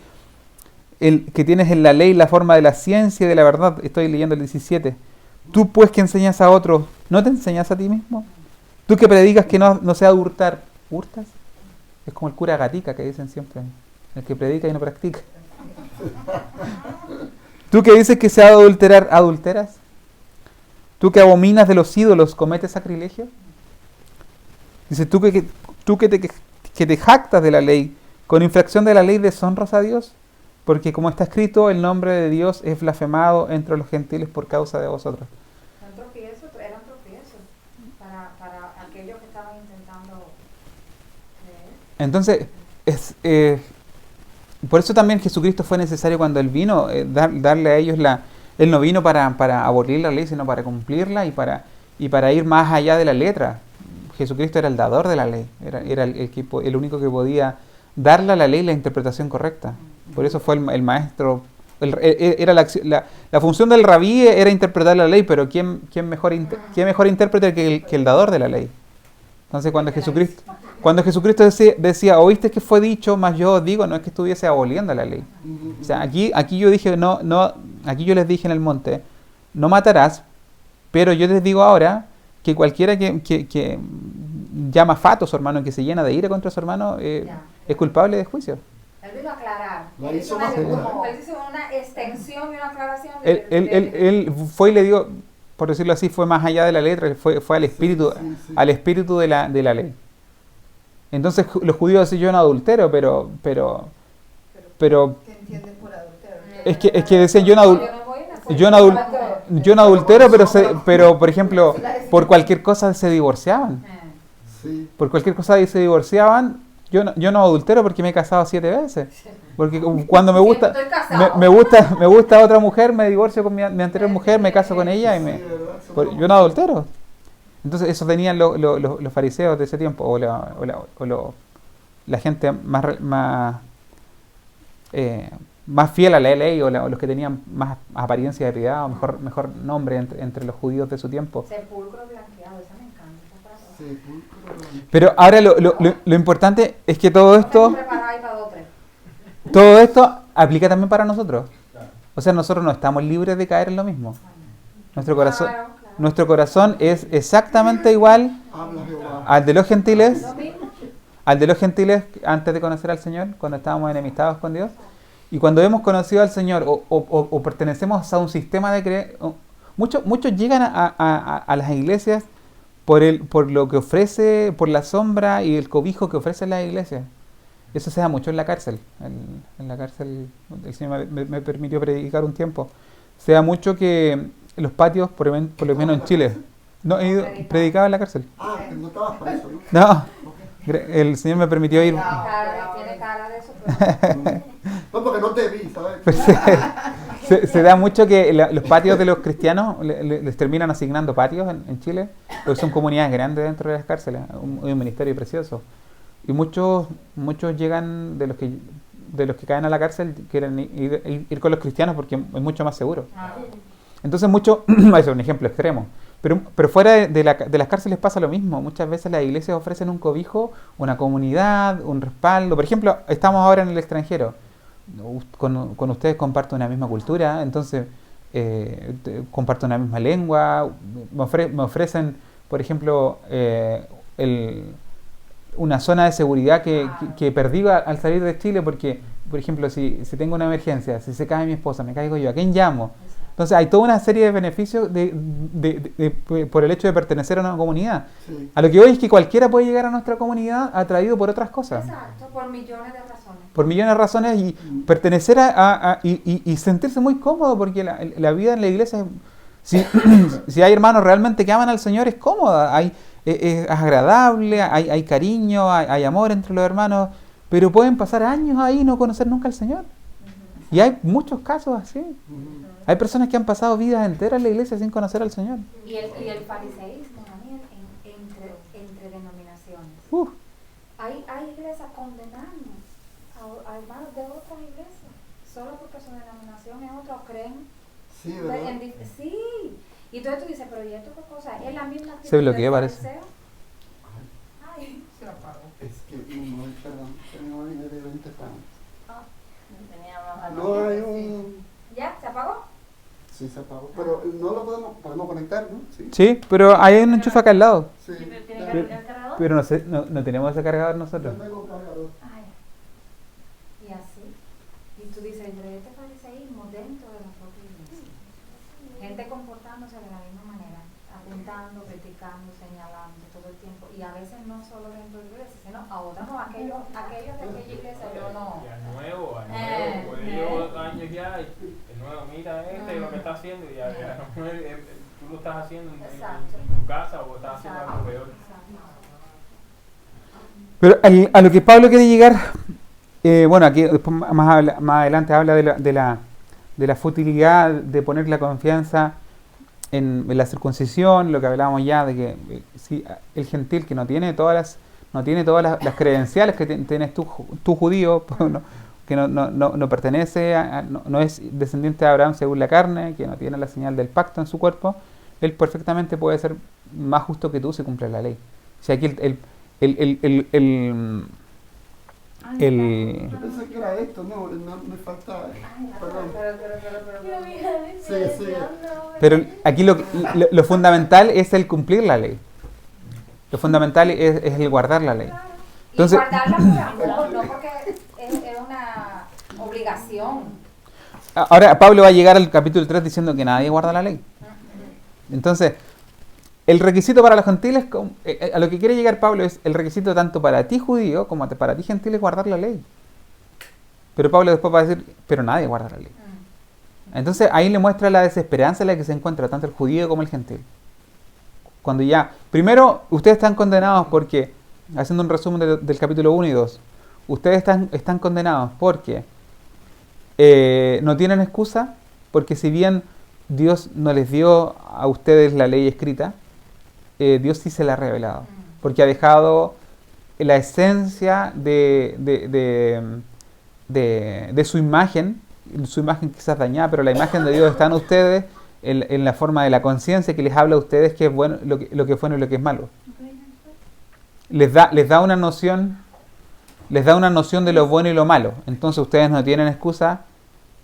que tienes en la ley la forma de la ciencia y de la verdad. Estoy leyendo el 17. Tú pues que enseñas a otros, ¿no te enseñas a ti mismo? Tú que predicas que no se ha de hurtar, ¿hurtas? Es como el cura Gatica que dicen siempre, el que predica y no practica. Tú que dices que se ha de adulterar, ¿adulteras? Tú que abominas de los ídolos, ¿cometes sacrilegio? Dice, tú que te jactas de la ley, con infracción de la ley deshonras a Dios, porque como está escrito, el nombre de Dios es blasfemado entre los gentiles por causa de vosotros. Era un tropiezo para aquellos que estaban intentando creer. Entonces, por eso también Jesucristo fue necesario cuando Él vino, darle a ellos Él no vino para abolir la ley, sino para cumplirla y para ir más allá de la letra. Jesucristo era el dador de la ley, era el único que podía darle a la ley la interpretación correcta. Por eso fue el maestro. Era la función del rabí era interpretar la ley, pero ¿quién mejor intérprete que el dador de la ley? Entonces cuando Jesucristo decía, oíste que fue dicho, mas yo os digo, no es que estuviese aboliendo la ley. O sea, aquí yo dije, aquí yo les dije en el monte, no matarás, pero yo les digo ahora que cualquiera que llama fato a su hermano, que se llena de ira contra su hermano, es culpable de juicio. Él vino a aclarar. Él hizo una extensión y una aclaración. Él fue y le dio, por decirlo así, fue más allá de la letra, fue al espíritu, al espíritu de la ley. Entonces los judíos decían, yo no adultero, pero ¿Qué entienden por adulterio? es que decían, yo no adultero, pero por ejemplo, por cualquier cosa se divorciaban. Sí. Por cualquier cosa se divorciaban. Yo no adultero porque me he casado 7 veces. Porque cuando me gusta otra mujer, me divorcio con mi anterior mujer, me caso con ella y yo no adultero. Entonces eso tenían los fariseos de ese tiempo, o la gente más fiel a la ley, o los que tenían más apariencia de piedad, o mejor nombre entre los judíos de su tiempo. Sepulcro blanqueado, esa me encanta, esa frase. Pero ahora lo importante es que todo esto aplica también para nosotros. O sea, nosotros no estamos libres de caer en lo mismo. Nuestro corazón es exactamente igual al de los gentiles, antes de conocer al Señor, cuando estábamos enemistados con Dios. Y cuando hemos conocido al Señor o pertenecemos a un sistema de creencia, muchos llegan a las iglesias por lo que ofrece, por la sombra y el cobijo que ofrecen las iglesias. Eso se da mucho en la cárcel. En la cárcel el Señor me permitió predicar un tiempo. Se da mucho que los patios, por lo menos en Chile, no he ido, predicaba en la cárcel. Ah, no estabas preso, ¿no? No, el Señor me permitió ir. Tiene cara de eso. No, porque no te vi, ¿sabes? Se da mucho que los patios de los cristianos les terminan asignando patios en Chile, porque son comunidades grandes dentro de las cárceles, un ministerio precioso. Y muchos llegan, de los que caen a la cárcel, quieren ir con los cristianos porque es mucho más seguro. Entonces muchos, ese es un ejemplo extremo, pero fuera de las cárceles pasa lo mismo. Muchas veces las iglesias ofrecen un cobijo, una comunidad, un respaldo. Por ejemplo, estamos ahora en el extranjero, con ustedes comparto una misma cultura, entonces comparto una misma lengua, me ofrecen, por ejemplo, una zona de seguridad que perdí al salir de Chile, porque, por ejemplo, si tengo una emergencia, si se cae mi esposa, me caigo yo, ¿a quién llamo? Entonces hay toda una serie de beneficios por el hecho de pertenecer a una comunidad. Sí. A lo que hoy es que cualquiera puede llegar a nuestra comunidad atraído por otras cosas. Exacto, por millones de razones. Por millones de razones, y pertenecer y sentirse muy cómodo, porque la vida en la iglesia, si hay hermanos realmente que aman al Señor, es cómoda, es agradable, hay cariño, hay amor entre los hermanos, pero pueden pasar años ahí y no conocer nunca al Señor. Y hay muchos casos así. Hay personas que han pasado vidas enteras en la iglesia sin conocer al Señor. Y el fariseísmo también entre denominaciones. Hay iglesias condenando a hermanos de otras iglesias solo porque su denominación es otra o creen. Sí, ¿verdad? Sí. Y entonces tú dices, pero ¿y esto qué cosa? Es la misma actitud Se bloqueó, del parece. fariseo. Ay, Se apagó. Es que, no, perdón, tengo ahí de 20 pounds. Teníamos No hay un... ¿Ya? ¿Se apagó? Sí, se apagó, pero no lo podemos conectar, ¿no? Sí. Sí, pero hay un enchufe acá al lado. Sí. ¿Tiene que Ya. cargar el cargador? Pero no tenemos ese cargador nosotros. Yo tengo cargador. Ay. Y así. Y tú dices, entre este fariseísmo dentro de la propia iglesia. Gente comportándose de la misma manera, apuntando, criticando, señalando todo el tiempo. Y a veces no solo dentro de la iglesia, sino a otros, no, aquellos de aquella iglesia yo no. Y al nuevo, pues llevo años ya, y el nuevo, mira lo que está haciendo, y tú lo estás haciendo en tu casa o estás haciendo algo peor. Pero a lo que Pablo quiere llegar, bueno, aquí después más adelante habla de la futilidad de poner la confianza en la circuncisión, lo que hablábamos ya, de que si el gentil que no tiene todas las credenciales que tienes tú judío, que no pertenece, no es descendiente de Abraham según la carne, que no tiene la señal del pacto en su cuerpo, él perfectamente puede ser más justo que tú si cumple la ley. O sea, aquí Yo pensé que era esto, no me falta... Perdón. Sí. pero aquí lo fundamental es el cumplir la ley. Lo fundamental es el guardar la ley. Entonces, y guardarla por amor, no porque es una obligación. ahora Pablo va a llegar al capítulo 3 diciendo que nadie guarda la ley. Entonces, el requisito para los gentiles, a lo que quiere llegar Pablo, es el requisito tanto para ti judío como para ti gentil es guardar la ley. Pero Pablo después va a decir, pero nadie guarda la ley. Entonces ahí le muestra la desesperanza en la que se encuentra tanto el judío como el gentil. Cuando ya, primero, ustedes están condenados porque, haciendo un resumen del capítulo 1 y 2, ustedes están condenados porque no tienen excusa, porque si bien Dios no les dio a ustedes la ley escrita, Dios sí se la ha revelado, porque ha dejado la esencia de su imagen quizás dañada, pero la imagen de Dios está en ustedes, en la forma de la conciencia que les habla a ustedes que es bueno, lo que es bueno y lo que es malo. Les da una noción de lo bueno y lo malo. Entonces ustedes no tienen excusa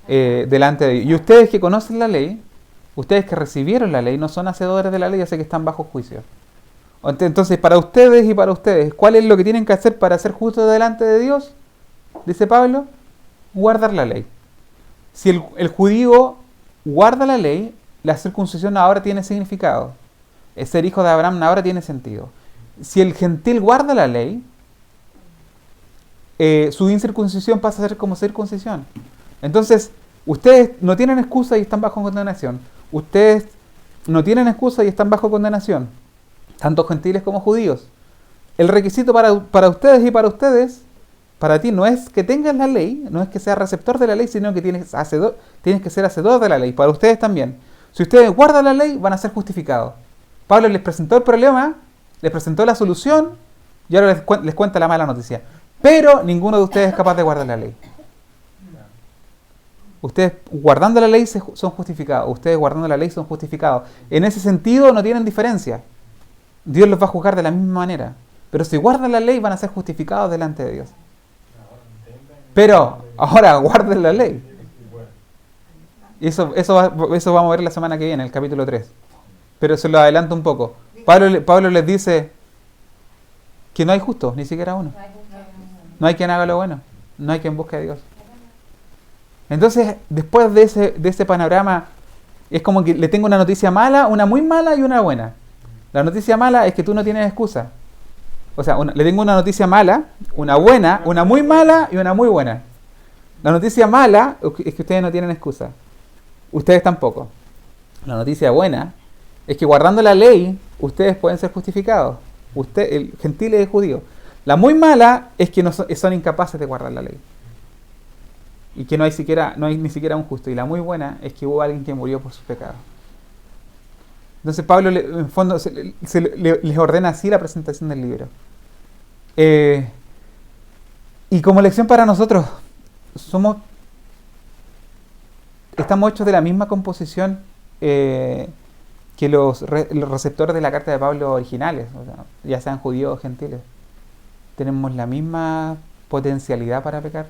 delante de Dios. Y ustedes que conocen la ley, ustedes que recibieron la ley, no son hacedores de la ley, así que están bajo juicio. Entonces, para ustedes, ¿cuál es lo que tienen que hacer para ser justos delante de Dios? Dice Pablo, guardar la ley. Si el judío guarda la ley, la circuncisión ahora tiene significado. Ser hijo de Abraham ahora tiene sentido. Si el gentil guarda la ley, su incircuncisión pasa a ser como circuncisión. Entonces, ustedes no tienen excusa y están bajo condenación. Ustedes no tienen excusa y están bajo condenación, tanto gentiles como judíos. El requisito para ustedes y para ti no es que tengas la ley, no es que seas receptor de la ley, sino que tienes que ser hacedor de la ley. Para ustedes también. Si ustedes guardan la ley, van a ser justificados. Pablo les presentó el problema, les presentó la solución, Y ahora les cuento la mala noticia. Pero ninguno de ustedes es capaz de guardar la ley. Ustedes guardando la ley son justificados. Ustedes guardando la ley son justificados. En ese sentido no tienen diferencia. Dios los va a juzgar de la misma manera. Pero si guardan la ley van a ser justificados delante de Dios. Pero ahora guarden la ley. Y eso vamos a ver la semana que viene, el capítulo 3. Pero se lo adelanto un poco. Pablo les dice que no hay justos, ni siquiera uno. No hay quien haga lo bueno. No hay quien busque a Dios. Entonces, después de ese panorama, es como que le tengo una noticia mala, una muy mala y una buena. La noticia mala es que tú no tienes excusa. O sea, le tengo una noticia mala, una buena, una muy mala y una muy buena. La noticia mala es que ustedes no tienen excusa. Ustedes tampoco. La noticia buena es que guardando la ley, ustedes pueden ser justificados. El gentil es judío. La muy mala es que son incapaces de guardar la ley. Y que no hay ni siquiera un justo. Y la muy buena es que hubo alguien que murió por sus pecados. Entonces Pablo, en fondo, les ordena así la presentación del libro. Y como lección para nosotros, estamos hechos de la misma composición que los receptores de la carta de Pablo originales, o sea, ya sean judíos o gentiles. Tenemos la misma potencialidad para pecar.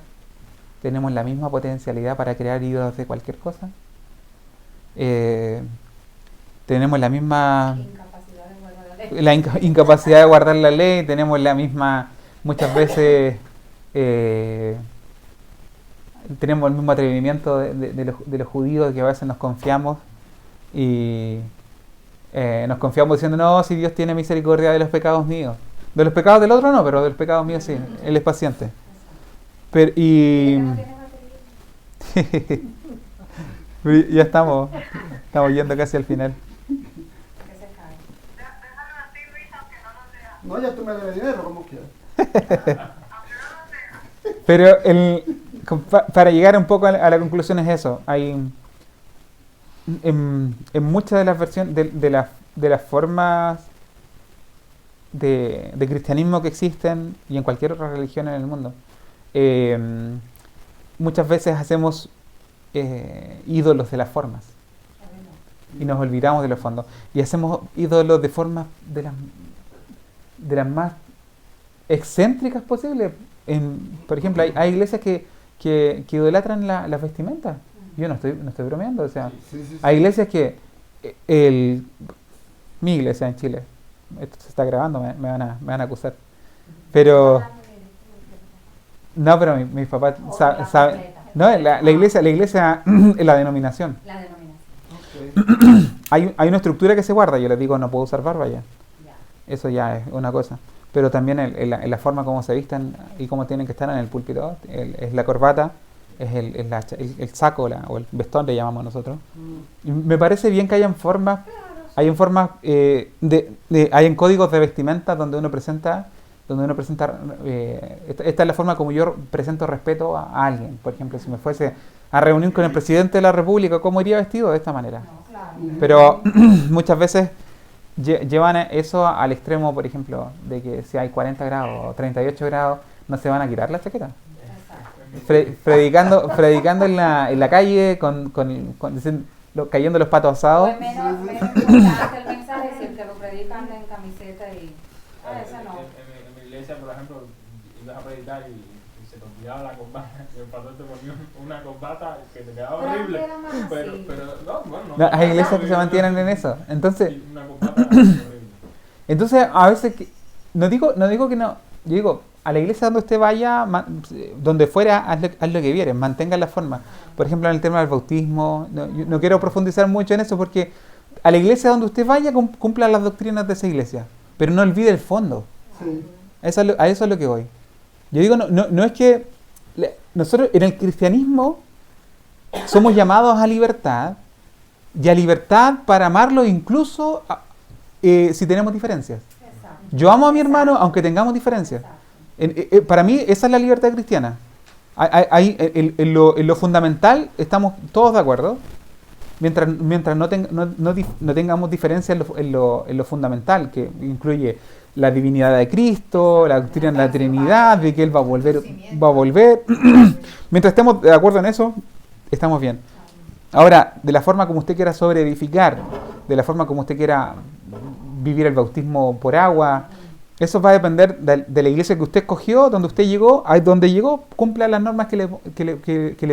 Tenemos la misma potencialidad para crear ídolos de cualquier cosa. Tenemos la misma incapacidad de guardar la ley. Tenemos la misma, muchas veces tenemos el mismo atrevimiento de los judíos, que a veces nos confiamos y nos confiamos diciendo, no, si Dios tiene misericordia de los pecados míos. De los pecados del otro no, pero de los pecados míos sí. Él es paciente. Pero, ya estamos yendo casi al final. No, ya tú me debes dinero, como quieras. Pero para llegar un poco a la conclusión es eso. Hay en muchas de las versiones de las formas de cristianismo que existen y en cualquier otra religión en el mundo, muchas veces hacemos ídolos de las formas y nos olvidamos de los fondos y hacemos ídolos de formas de las más excéntricas posibles. Por ejemplo, hay iglesias que idolatran las vestimentas. Yo no estoy bromeando, o sea, sí. Hay iglesias que mi iglesia en Chile, esto se está grabando, me van a acusar, pero no, pero mis papás saben. No, la iglesia es la denominación. La denominación. Okay. Hay una estructura que se guarda. Yo les digo, no puedo usar barba ya. Eso ya es una cosa. Pero también en la forma como se visten y cómo tienen que estar en el púlpito. Es la corbata, es el saco o el vestón, le llamamos nosotros. Y me parece bien que hayan formas. Hay formas hay códigos de vestimenta donde uno presenta. Esta es la forma como yo presento respeto a alguien. Por ejemplo, si me fuese a reunir con el presidente de la República, ¿cómo iría vestido? De esta manera. No, claro. Pero muchas veces llevan eso al extremo, por ejemplo, de que si hay 40 grados o 38 grados, no se van a quitar la chaqueta. Predicando en la calle cayendo los patos asados. Pues menos importante el mensaje si el que lo predican en camiseta y... esa no. En mi iglesia, por ejemplo, ibas a predicar y se te olvidaba la corbata. Y el pastor te ponía una corbata que te quedaba horrible. Pero no, hay iglesias que se mantienen en eso. Entonces, una corbata horrible. Entonces, a veces, no digo que no. Yo digo, a la iglesia donde usted vaya, donde fuera, haz lo que vieres, mantenga la forma. Por ejemplo, en el tema del bautismo, no quiero profundizar mucho en eso porque a la iglesia donde usted vaya, cumpla las doctrinas de esa iglesia. Pero no olvide el fondo. Sí. A eso es lo que voy. Yo digo, no es que nosotros en el cristianismo somos llamados a libertad y a libertad para amarlo incluso si tenemos diferencias. Exacto. Yo amo a mi hermano aunque tengamos diferencias. Para mí esa es la libertad cristiana. En lo fundamental estamos todos de acuerdo. Mientras no tengamos diferencias en lo fundamental, que incluye la divinidad de Cristo, la doctrina de la Trinidad, de que Él va a volver. Mientras estemos de acuerdo en eso, estamos bien. Ahora, de la forma como usted quiera sobreedificar, de la forma como usted quiera vivir el bautismo por agua, eso va a depender de la iglesia que usted escogió, donde usted llegó, ahí donde llegó, cumpla las normas que le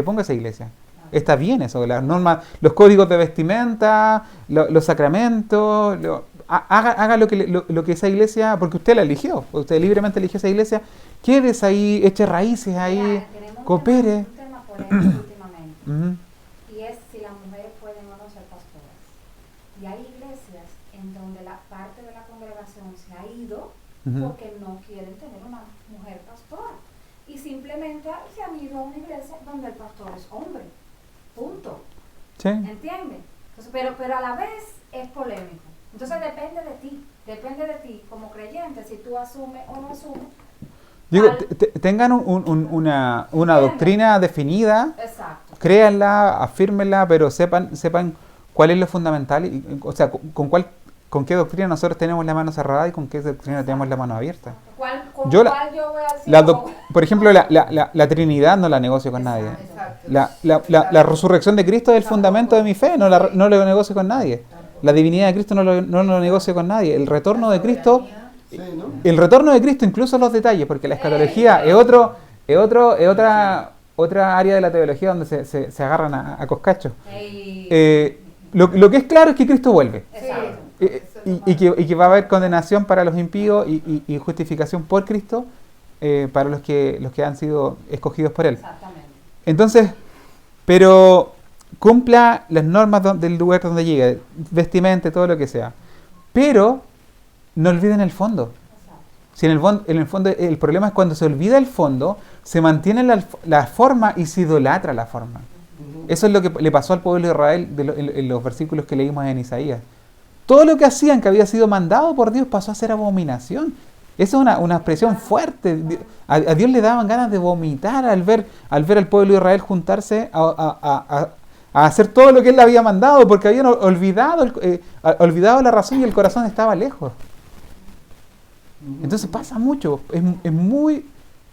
ponga esa iglesia. Está bien eso, las normas, los códigos de vestimenta, los sacramentos, haga lo que esa iglesia, porque usted la eligió, usted libremente eligió esa iglesia, quédese ahí, eche raíces ahí, Mira, coopere. un tema polémico últimamente, y es si las mujeres pueden o no ser pastoras. Y hay iglesias en donde la parte de la congregación se ha ido porque no quieren tener una mujer pastora. Y simplemente se han ido a una iglesia donde el pastor es hombre. Punto. Sí. ¿Entiendes? Entonces, pero a la vez es polémico. Entonces depende de ti como creyente, si tú asumes o no asumes. Digo, tengan una doctrina definida, Exacto. créanla, afírmenla, pero sepan cuál es lo fundamental, o sea, con qué doctrina nosotros tenemos la mano cerrada y con qué doctrina tenemos la mano abierta. ¿Cuál Yo yo voy a decir? Por ejemplo, la Trinidad no la negocio con nadie. Exacto. La resurrección de Cristo es el fundamento de mi fe, no lo negocio con nadie. La divinidad de Cristo no lo negocio con nadie. El retorno de Cristo, Sí, ¿no? incluso los detalles, porque la escatología es otra área de la teología donde se agarran a coscachos. Lo que es claro es que Cristo vuelve. Exacto. Y que va a haber condenación para los impíos y justificación por Cristo para los que han sido escogidos por Él. Exactamente. Entonces, pero cumpla las normas del lugar donde llegue, vestimenta, todo lo que sea. Pero no olviden el fondo. Si en el fondo el problema es cuando se olvida el fondo, se mantiene la forma y se idolatra la forma. Eso es lo que le pasó al pueblo de Israel en los versículos que leímos en Isaías. Todo lo que hacían, que había sido mandado por Dios, pasó a ser abominación. Esa es una expresión fuerte. A Dios le daban ganas de vomitar al ver al pueblo de Israel juntarse a hacer todo lo que Él le había mandado, porque habían olvidado la razón y el corazón estaba lejos. Entonces pasa mucho. Es muy...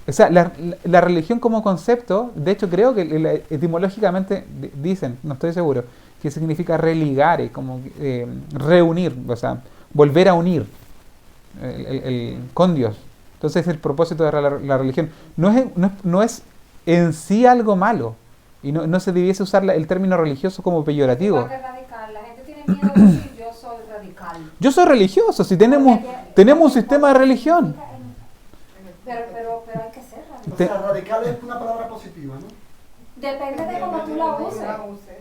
O sea, la religión como concepto, de hecho creo que etimológicamente dicen, no estoy seguro, que significa religare, como reunir, o sea, volver a unir con Dios. Entonces el propósito de la religión no es en sí algo malo, y no se debiese usar el término religioso como peyorativo. Igual que radical, la gente tiene miedo de decir yo soy radical. Yo soy religioso, si tenemos un sistema de religión. Pero hay que ser radical. O sea, radical es una palabra positiva, ¿no? Depende de cómo tú la uses. uses.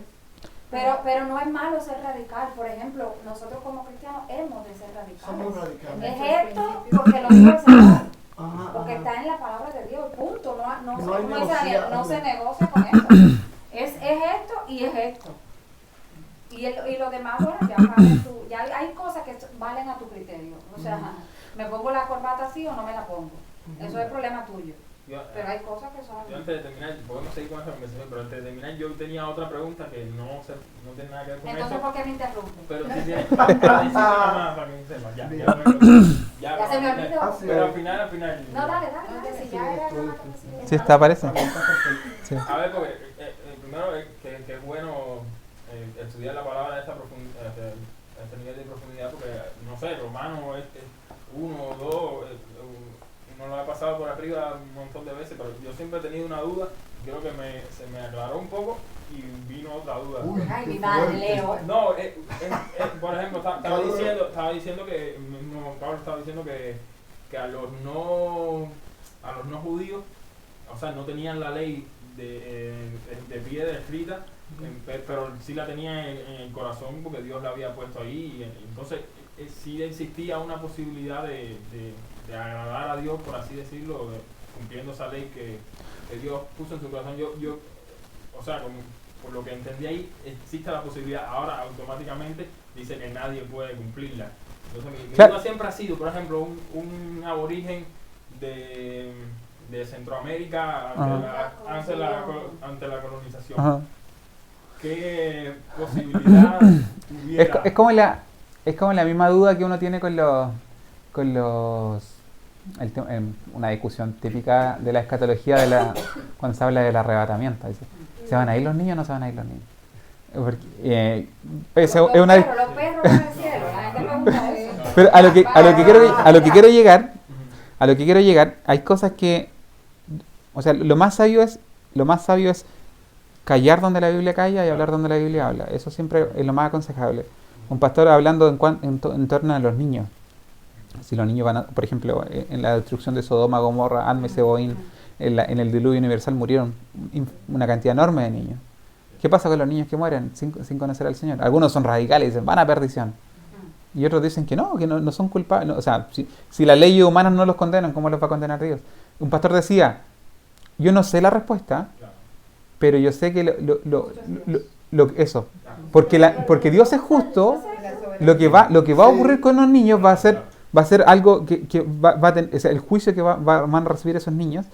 Pero no es malo ser radical. Por ejemplo, nosotros como cristianos hemos de ser Somos radicales. radicales. Es esto porque lo dice el Señor. Ajá, Porque ajá. está en la palabra de Dios, punto. No No hay como dice Daniel, negociar. no se negocia con eso. Es esto y es esto. Y lo demás, bueno, ya hay cosas que valen a tu criterio. O sea, me pongo la corbata así o no me la pongo. Eso es problema tuyo. Pero hay cosas que son... Yo antes de terminar, podemos seguir con esa conversación, pero antes de terminar yo tenía otra pregunta que no tiene nada que ver con Entonces, eso. ¿por qué me interrumpes? Pero sí tiene para decir nada más para que sepa. Ya se me olvidó. Pero al final. No, dale, si ya era nada más que Sí, está, parece. Sí. A ver, porque primero que es bueno estudiar la palabra de este nivel de profundidad, porque no sé, Romano 1 o 2, uno lo ha pasado por arriba un montón de veces, pero yo siempre he tenido una duda, creo que se me aclaró un poco y vino otra duda. Uy, Ay, mi qué madre, fuerte. Leo. No, por ejemplo, estaba diciendo que, mismo Pablo estaba diciendo que a los no judíos, o sea, no tenían la ley de piedra escrita, pero sí la tenía en el corazón porque Dios la había puesto ahí, y entonces sí existía una posibilidad de agradar a Dios, por así decirlo, cumpliendo esa ley que Dios puso en su corazón. Yo o sea, por lo que entendí ahí, existe la posibilidad, ahora automáticamente dice que nadie puede cumplirla. Entonces mi duda siempre ha sido, por ejemplo, un aborigen de Centroamérica ante la colonización. Ajá. ¿Qué posibilidad tuviera? Es como la misma duda que uno tiene con con los una discusión típica de la escatología cuando se habla del arrebatamiento. Dice, ¿se van a ir los niños o no se van a ir los niños? Porque, Los perros van al cielo. La gente pregunta eso. pero a lo que quiero llegar, hay cosas que, o sea, lo más sabio es callar donde la Biblia calla y hablar donde la Biblia habla. Eso siempre es lo más aconsejable. Un pastor hablando en torno a los niños. Si los niños van por ejemplo, en la destrucción de Sodoma, Gomorra, Adma y Seboín, en el diluvio universal murieron una cantidad enorme de niños. ¿Qué pasa con los niños que mueren sin conocer al Señor? Algunos son radicales y dicen, van a perdición. Y otros dicen que no son culpables. No, o sea, si las leyes humanas no los condenan, ¿cómo los va a condenar Dios? Un pastor decía, yo no sé la respuesta, pero yo sé que eso. Porque Dios es justo, lo que va a ocurrir con los niños va a ser algo que va a tener, o sea, el juicio que van a recibir esos niños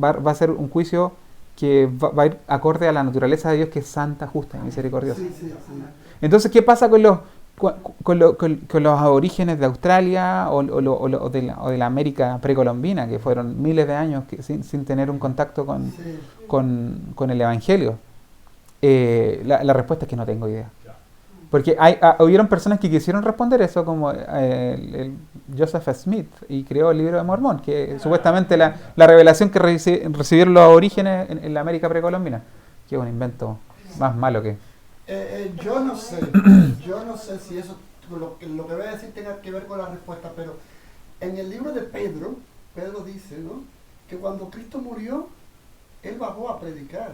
va a ser un juicio que va a ir acorde a la naturaleza de Dios, que es santa, justa y misericordiosa. Entonces, ¿qué pasa con los aborígenes de Australia o de la América precolombina, que fueron miles de años sin tener un contacto con el Evangelio? La respuesta es que no tengo idea. Porque hubieron personas que quisieron responder eso, como el Joseph Smith, y creó el libro de Mormón, que supuestamente la revelación que recibieron los aborígenes en la América precolombina, que es un invento más malo que... Yo no sé si eso, lo que voy a decir tenga que ver con la respuesta, pero en el libro de Pedro dice, ¿no?, que cuando Cristo murió, Él bajó a predicar,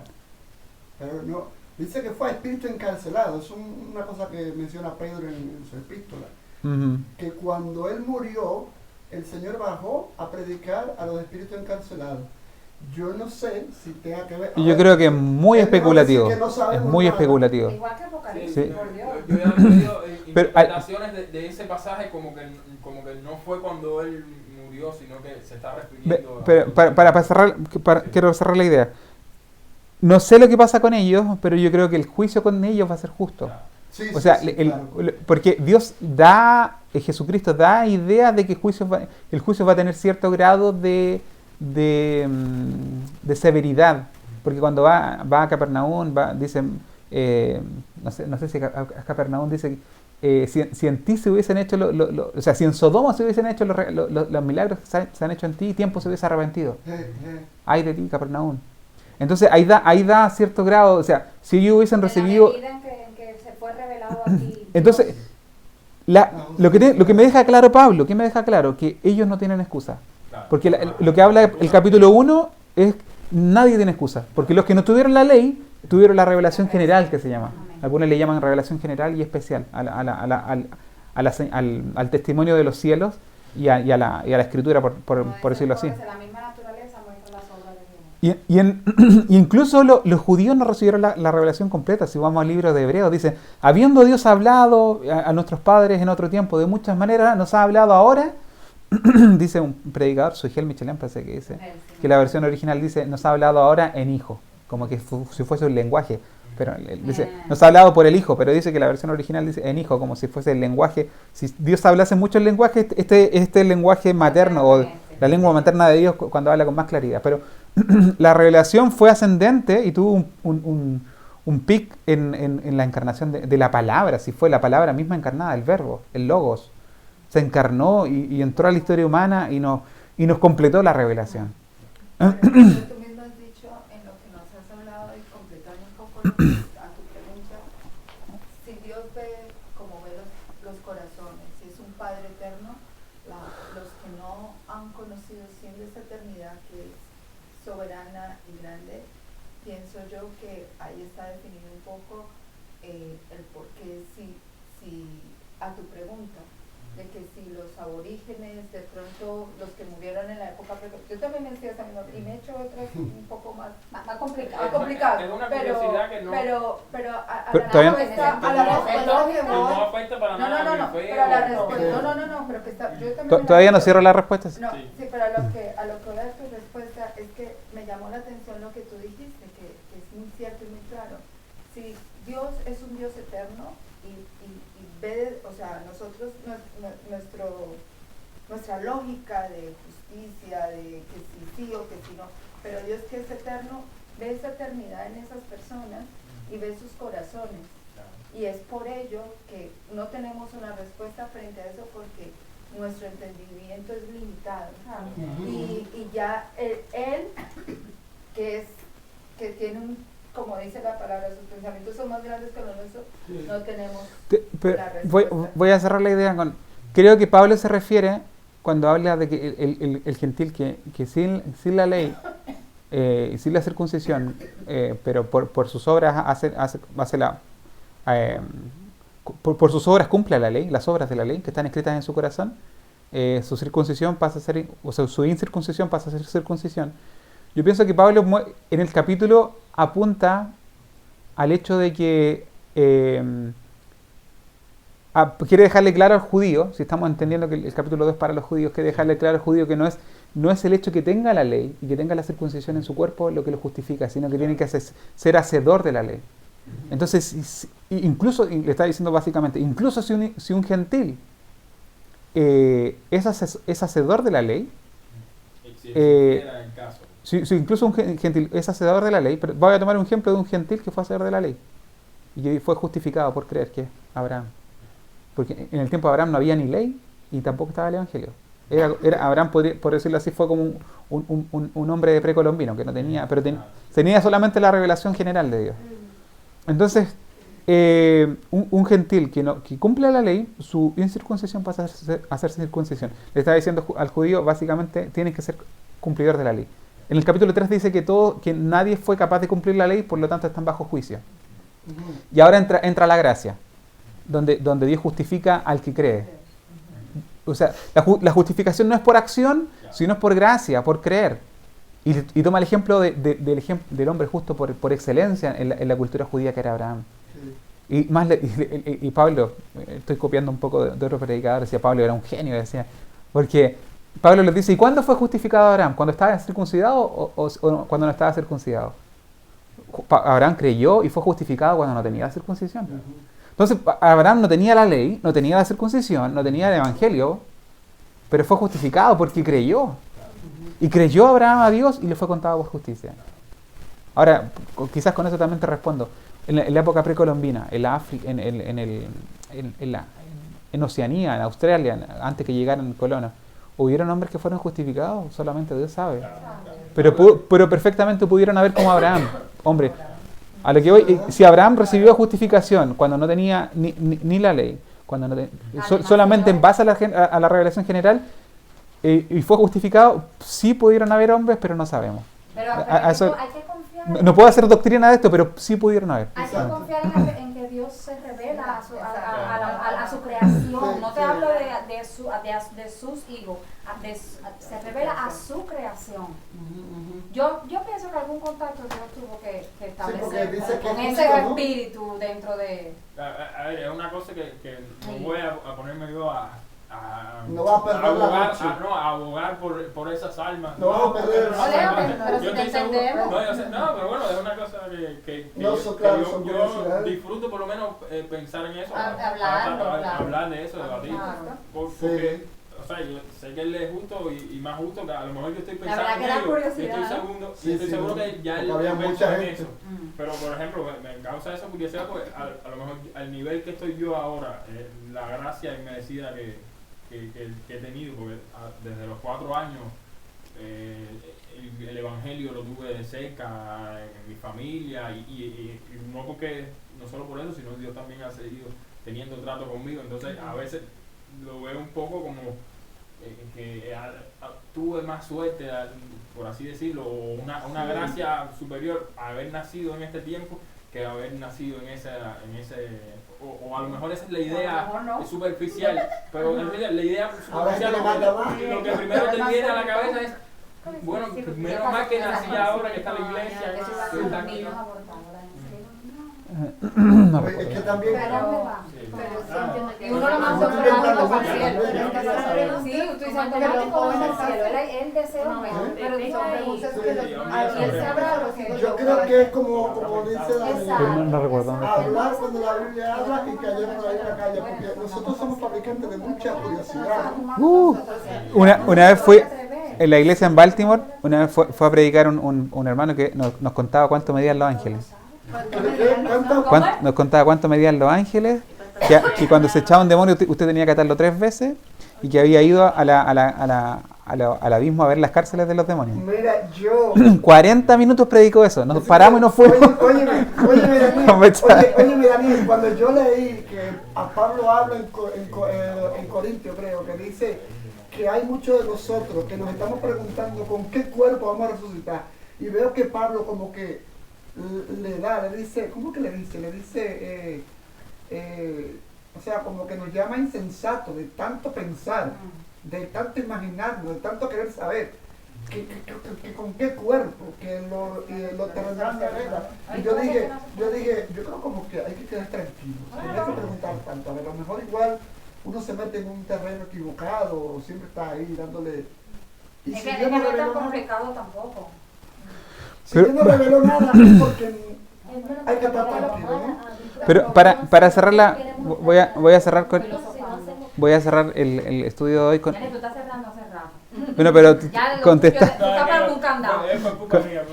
pero no... Dice que fue a espíritu encarcelado. Es una cosa que menciona Pedro en su epístola. Uh-huh. Que cuando él murió, el Señor bajó a predicar a los espíritus encarcelados. Yo no sé si tenga que ver... Yo creo que es muy especulativo. Es muy nada. especulativo. Igual que Apocalipsis, Sí. por Dios. Yo ya he leído Pero interpretaciones de ese pasaje como que no fue cuando él murió, sino que se está refiriendo Pero para cerrar, quiero cerrar la idea. No sé lo que pasa con ellos, pero yo creo que el juicio con ellos va a ser justo. Sí, O sea, claro. porque Jesucristo da idea de que el juicio va a tener cierto grado de severidad. Porque cuando va a Capernaum, dicen, no sé si a Capernaum dice, si en ti se hubiesen hecho, o sea, si en Sodoma se hubiesen hecho los milagros que se han hecho en ti, tiempo se hubiese arrepentido. Ay de ti, Capernaum. Entonces ahí da cierto grado, o sea, si ellos hubiesen recibido... En la medida en que se fue revelado a ti. Entonces, lo que me deja claro Pablo, que ellos no tienen excusa. Porque lo que habla el capítulo 1 es, nadie tiene excusa. Porque los que no tuvieron la ley, tuvieron la revelación general, que se llama. Algunos le llaman revelación general y especial, al testimonio de los cielos y a la escritura, por decirlo así. La misma naturaleza muestra las obras de Dios. Y incluso los judíos no recibieron la revelación completa. Si vamos al libro de Hebreos, dice, habiendo Dios hablado a nuestros padres en otro tiempo de muchas maneras, nos ha hablado ahora, dice un predicador, Sugel Michelin, parece que dice, que la versión original dice, nos ha hablado ahora en hijo, como que si fuese un lenguaje. Pero dice, nos ha hablado por el hijo, pero dice que la versión original dice en hijo, como si fuese el lenguaje. Si Dios hablase mucho el lenguaje, este es el lenguaje materno, o la lengua materna de Dios cuando habla con más claridad. Pero la revelación fue ascendente y tuvo un pic en la encarnación de la palabra, si fue la palabra misma encarnada, el verbo, el logos. Se encarnó y entró a la historia humana y nos completó la revelación. Tú mismo has dicho en lo que nos has hablado y completando un poco a tu pregunta, si Dios ve como ve los corazones, si es un Padre eterno, los que no han conocido siendo esa eternidad que es soberana y grande, pienso yo que ahí está definido un poco el porqué, si a tu pregunta, de que si los aborígenes, de pronto los que murieron en la época precoz, yo también me decía esa misma, y me he hecho otras un poco más complicado, Es una curiosidad que no... pero a Pero la todavía no- respuesta que no voy, afecta para no, nada mi fe pero a la o- respuesta, no, pero que está, yo también Todavía no cierro la respuesta. no, Sí. sí, pero a lo que voy a tu respuesta es que me llamó la atención lo que tú dijiste, que es muy cierto y muy claro. Si Dios es un Dios eterno y ve, o sea, nosotros, nuestra lógica de justicia, de que sí o que sí no, pero Dios, que es eterno, ve esa eternidad en esas personas y ve sus corazones. Y es por ello que no tenemos una respuesta frente a eso, porque nuestro entendimiento es limitado. Y ya él que tiene como dice la palabra, sus pensamientos son más grandes que los nuestros, no tenemos la respuesta. Voy a cerrar la idea con... Creo que Pablo se refiere, cuando habla de que el gentil que sin la ley, sin la circuncisión, pero por sus obras por sus obras cumple la ley, las obras de la ley que están escritas en su corazón, su circuncisión pasa a ser, o sea, su incircuncisión pasa a ser circuncisión. Yo pienso que Pablo en el capítulo apunta al hecho de que quiere dejarle claro al judío, si estamos entendiendo que el capítulo 2 es para los judíos, quiere dejarle claro al judío que no es el hecho que tenga la ley y que tenga la circuncisión en su cuerpo lo que lo justifica, sino que tiene que ser hacedor de la ley. Entonces, incluso, le está diciendo básicamente, incluso si un gentil es hacedor de la ley, si incluso un gentil es hacedor de la ley, pero voy a tomar un ejemplo de un gentil que fue hacedor de la ley y que fue justificado por creer que Abraham, porque en el tiempo de Abraham no había ni ley y tampoco estaba el evangelio. Abraham, por decirlo así, fue como un hombre precolombino que no tenía, pero tenía solamente la revelación general de Dios. Entonces, un gentil que cumple la ley, su incircuncisión pasa a ser circuncisión. Le está diciendo al judío, básicamente, tienes que ser cumplidor de la ley. En el capítulo 3 dice que nadie fue capaz de cumplir la ley, por lo tanto están bajo juicio. Y ahora entra la gracia, donde Dios justifica al que cree. O sea, la justificación no es por acción, sino es por gracia, por creer. Y toma el ejemplo del hombre justo por excelencia en la cultura judía, que era Abraham. Y Pablo, estoy copiando un poco de otro predicador, decía Pablo era un genio, decía, porque Pablo les dice, ¿y cuándo fue justificado Abraham? ¿Cuando estaba circuncidado o cuando no estaba circuncidado? Abraham creyó y fue justificado cuando no tenía la circuncisión. Entonces, Abraham no tenía la ley, no tenía la circuncisión, no tenía el evangelio, pero fue justificado porque creyó. Y creyó Abraham a Dios y le fue contado por justicia. Ahora, quizás con eso también te respondo. En la época precolombina, en Oceanía, en Australia, antes que llegaran colonos, ¿hubieron hombres que fueron justificados? Solamente Dios sabe. Pero perfectamente pudieron haber como Abraham. Hombre, a lo que voy, si Abraham recibió justificación cuando no tenía ni la ley, solamente en base a la revelación general, y fue justificado, sí pudieron haber hombres, pero no sabemos. Pero hay que confiar. No puedo hacer doctrina de esto, pero sí pudieron haber. Hay que confiar en que Dios se revela a su creación. No te hablo de sus hijos, se revela a su creación. Yo pienso que algún contacto Dios tuvo que establecer con ese espíritu dentro de... Es una cosa que no voy a ponerme yo a abogar por esas almas. No vamos a perder pero si te entendemos. Pero bueno, es una cosa que yo disfruto por lo menos pensar en eso, hablar de eso, debatir. Porque, o sea, yo sé que él es justo y más justo, que a lo mejor yo estoy pensando en ello. Estoy seguro que ya él pensó en eso. Pero, por ejemplo, me causa esa curiosidad porque a lo mejor al nivel que estoy yo ahora, la gracia inmerecida que he tenido, porque desde los 4 años el evangelio lo tuve de cerca en mi familia y no solo por eso, sino Dios también ha seguido teniendo trato conmigo. Entonces a veces lo veo un poco como que tuve más suerte, por así decirlo, o una gracia superior a haber nacido en este tiempo que haber nacido en ese o a lo mejor esa es la idea superficial, pero en realidad la idea superficial lo que primero te viene a la cabeza es, bueno, menos mal que nací ahora, que está la iglesia, que está aquí. Es que también, pero Y uno lo manda automático para el cielo. Sí, tú dices automático para el cielo. Él desea mejor, pero dice yo creo que es como dice Daniel, No recuerdo. hablar cuando la Biblia habla y callar cuando la Biblia calla, porque nosotros somos fabricantes de mucha curiosidad. Una vez fui en la iglesia en Baltimore, una vez fue a predicar un hermano que nos contaba cuánto medían los ángeles. Nos contaba cuánto medían los ángeles, que cuando se echaba un demonio usted tenía que atarlo 3 veces y que había ido al abismo a ver las cárceles de los demonios. Mira, yo... 40 minutos predicó eso, nos paramos y nos fuimos. Óyeme, Daniel, cuando yo leí que a Pablo habla en Corintio, creo, que dice que hay muchos de nosotros que nos estamos preguntando con qué cuerpo vamos a resucitar, y veo que Pablo como que le dice, ¿cómo que le dice? Le dice, o sea, como que nos llama insensato de tanto pensar, de tanto imaginarnos, de tanto querer saber que con qué cuerpo, que lo terrenal me arregla. Y yo dije, yo creo como que hay que quedar tranquilo, no hay que preguntar tanto, a lo mejor igual uno se mete en un terreno equivocado, o siempre está ahí dándole... Y es si que yo no es tan revelo complicado tampoco. si yo no revelo nada, es porque hay que estar tranquilo, ¿no? Pero para cerrarla, voy a cerrar el estudio de hoy con... Ya tú estás cerrando hace rato. Bueno, pero Tú estás para un candado.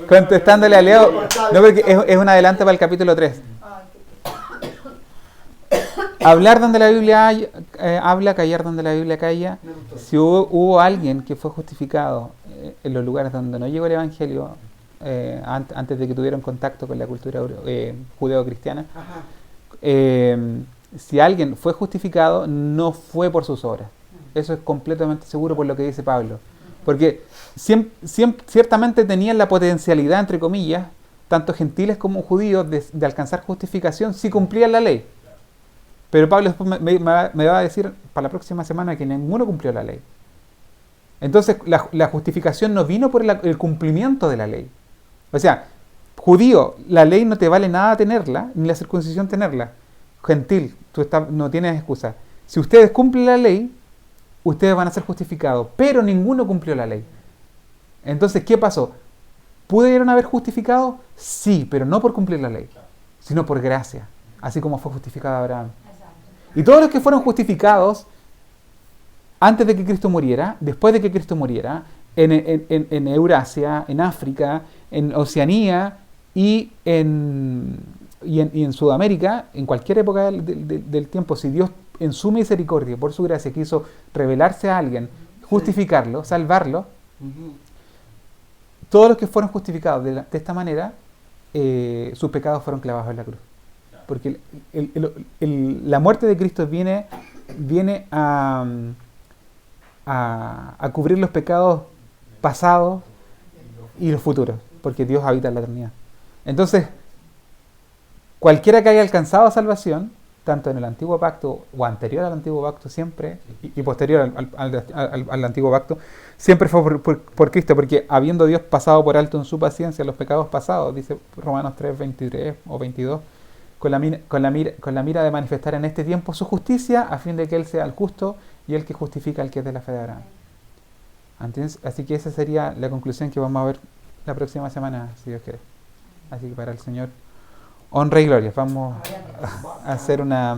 contestándole a Leo, no, porque es un adelanto para el capítulo 3. Hablar donde la Biblia habla, callar donde la Biblia calla. Si hubo alguien que fue justificado en los lugares donde no llegó el Evangelio, antes de que tuvieran contacto con la cultura judeo-cristiana, si alguien fue justificado, no fue por sus obras. Eso es completamente seguro por lo que dice Pablo. Porque ciertamente tenían la potencialidad, entre comillas, tanto gentiles como judíos, de alcanzar justificación si cumplían la ley. Pero Pablo después me va a decir para la próxima semana que ninguno cumplió la ley. Entonces la justificación no vino por el cumplimiento de la ley. O sea, judío, la ley no te vale nada tenerla, ni la circuncisión tenerla. Gentil, no tienes excusa. Si ustedes cumplen la ley, ustedes van a ser justificados, pero ninguno cumplió la ley. Entonces, ¿qué pasó? ¿Pudieron haber justificado? Sí, pero no por cumplir la ley, sino por gracia, así como fue justificado Abraham. Y todos los que fueron justificados antes de que Cristo muriera, después de que Cristo muriera, en Eurasia, en África, en Oceanía y en Sudamérica, en cualquier época del tiempo, si Dios en su misericordia, por su gracia, quiso revelarse a alguien, justificarlo, salvarlo, todos los que fueron justificados de esta manera, sus pecados fueron clavados en la cruz. Porque la muerte de Cristo viene a cubrir los pecados pasados y los futuros, porque Dios habita en la eternidad. Entonces, cualquiera que haya alcanzado salvación, tanto en el Antiguo Pacto o anterior al Antiguo Pacto siempre, y posterior al Antiguo Pacto, siempre fue por Cristo, porque habiendo Dios pasado por alto en su paciencia los pecados pasados, dice Romanos 3, 23 o 22, con la mira de manifestar en este tiempo su justicia, a fin de que Él sea el justo y el que justifica al que es de la fe de Abraham. Así que esa sería la conclusión que vamos a ver la próxima semana, si Dios quiere. Así que para el Señor, honra y gloria. Vamos a hacer una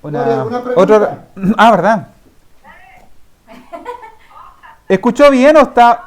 ¿verdad? ¿Escuchó bien o está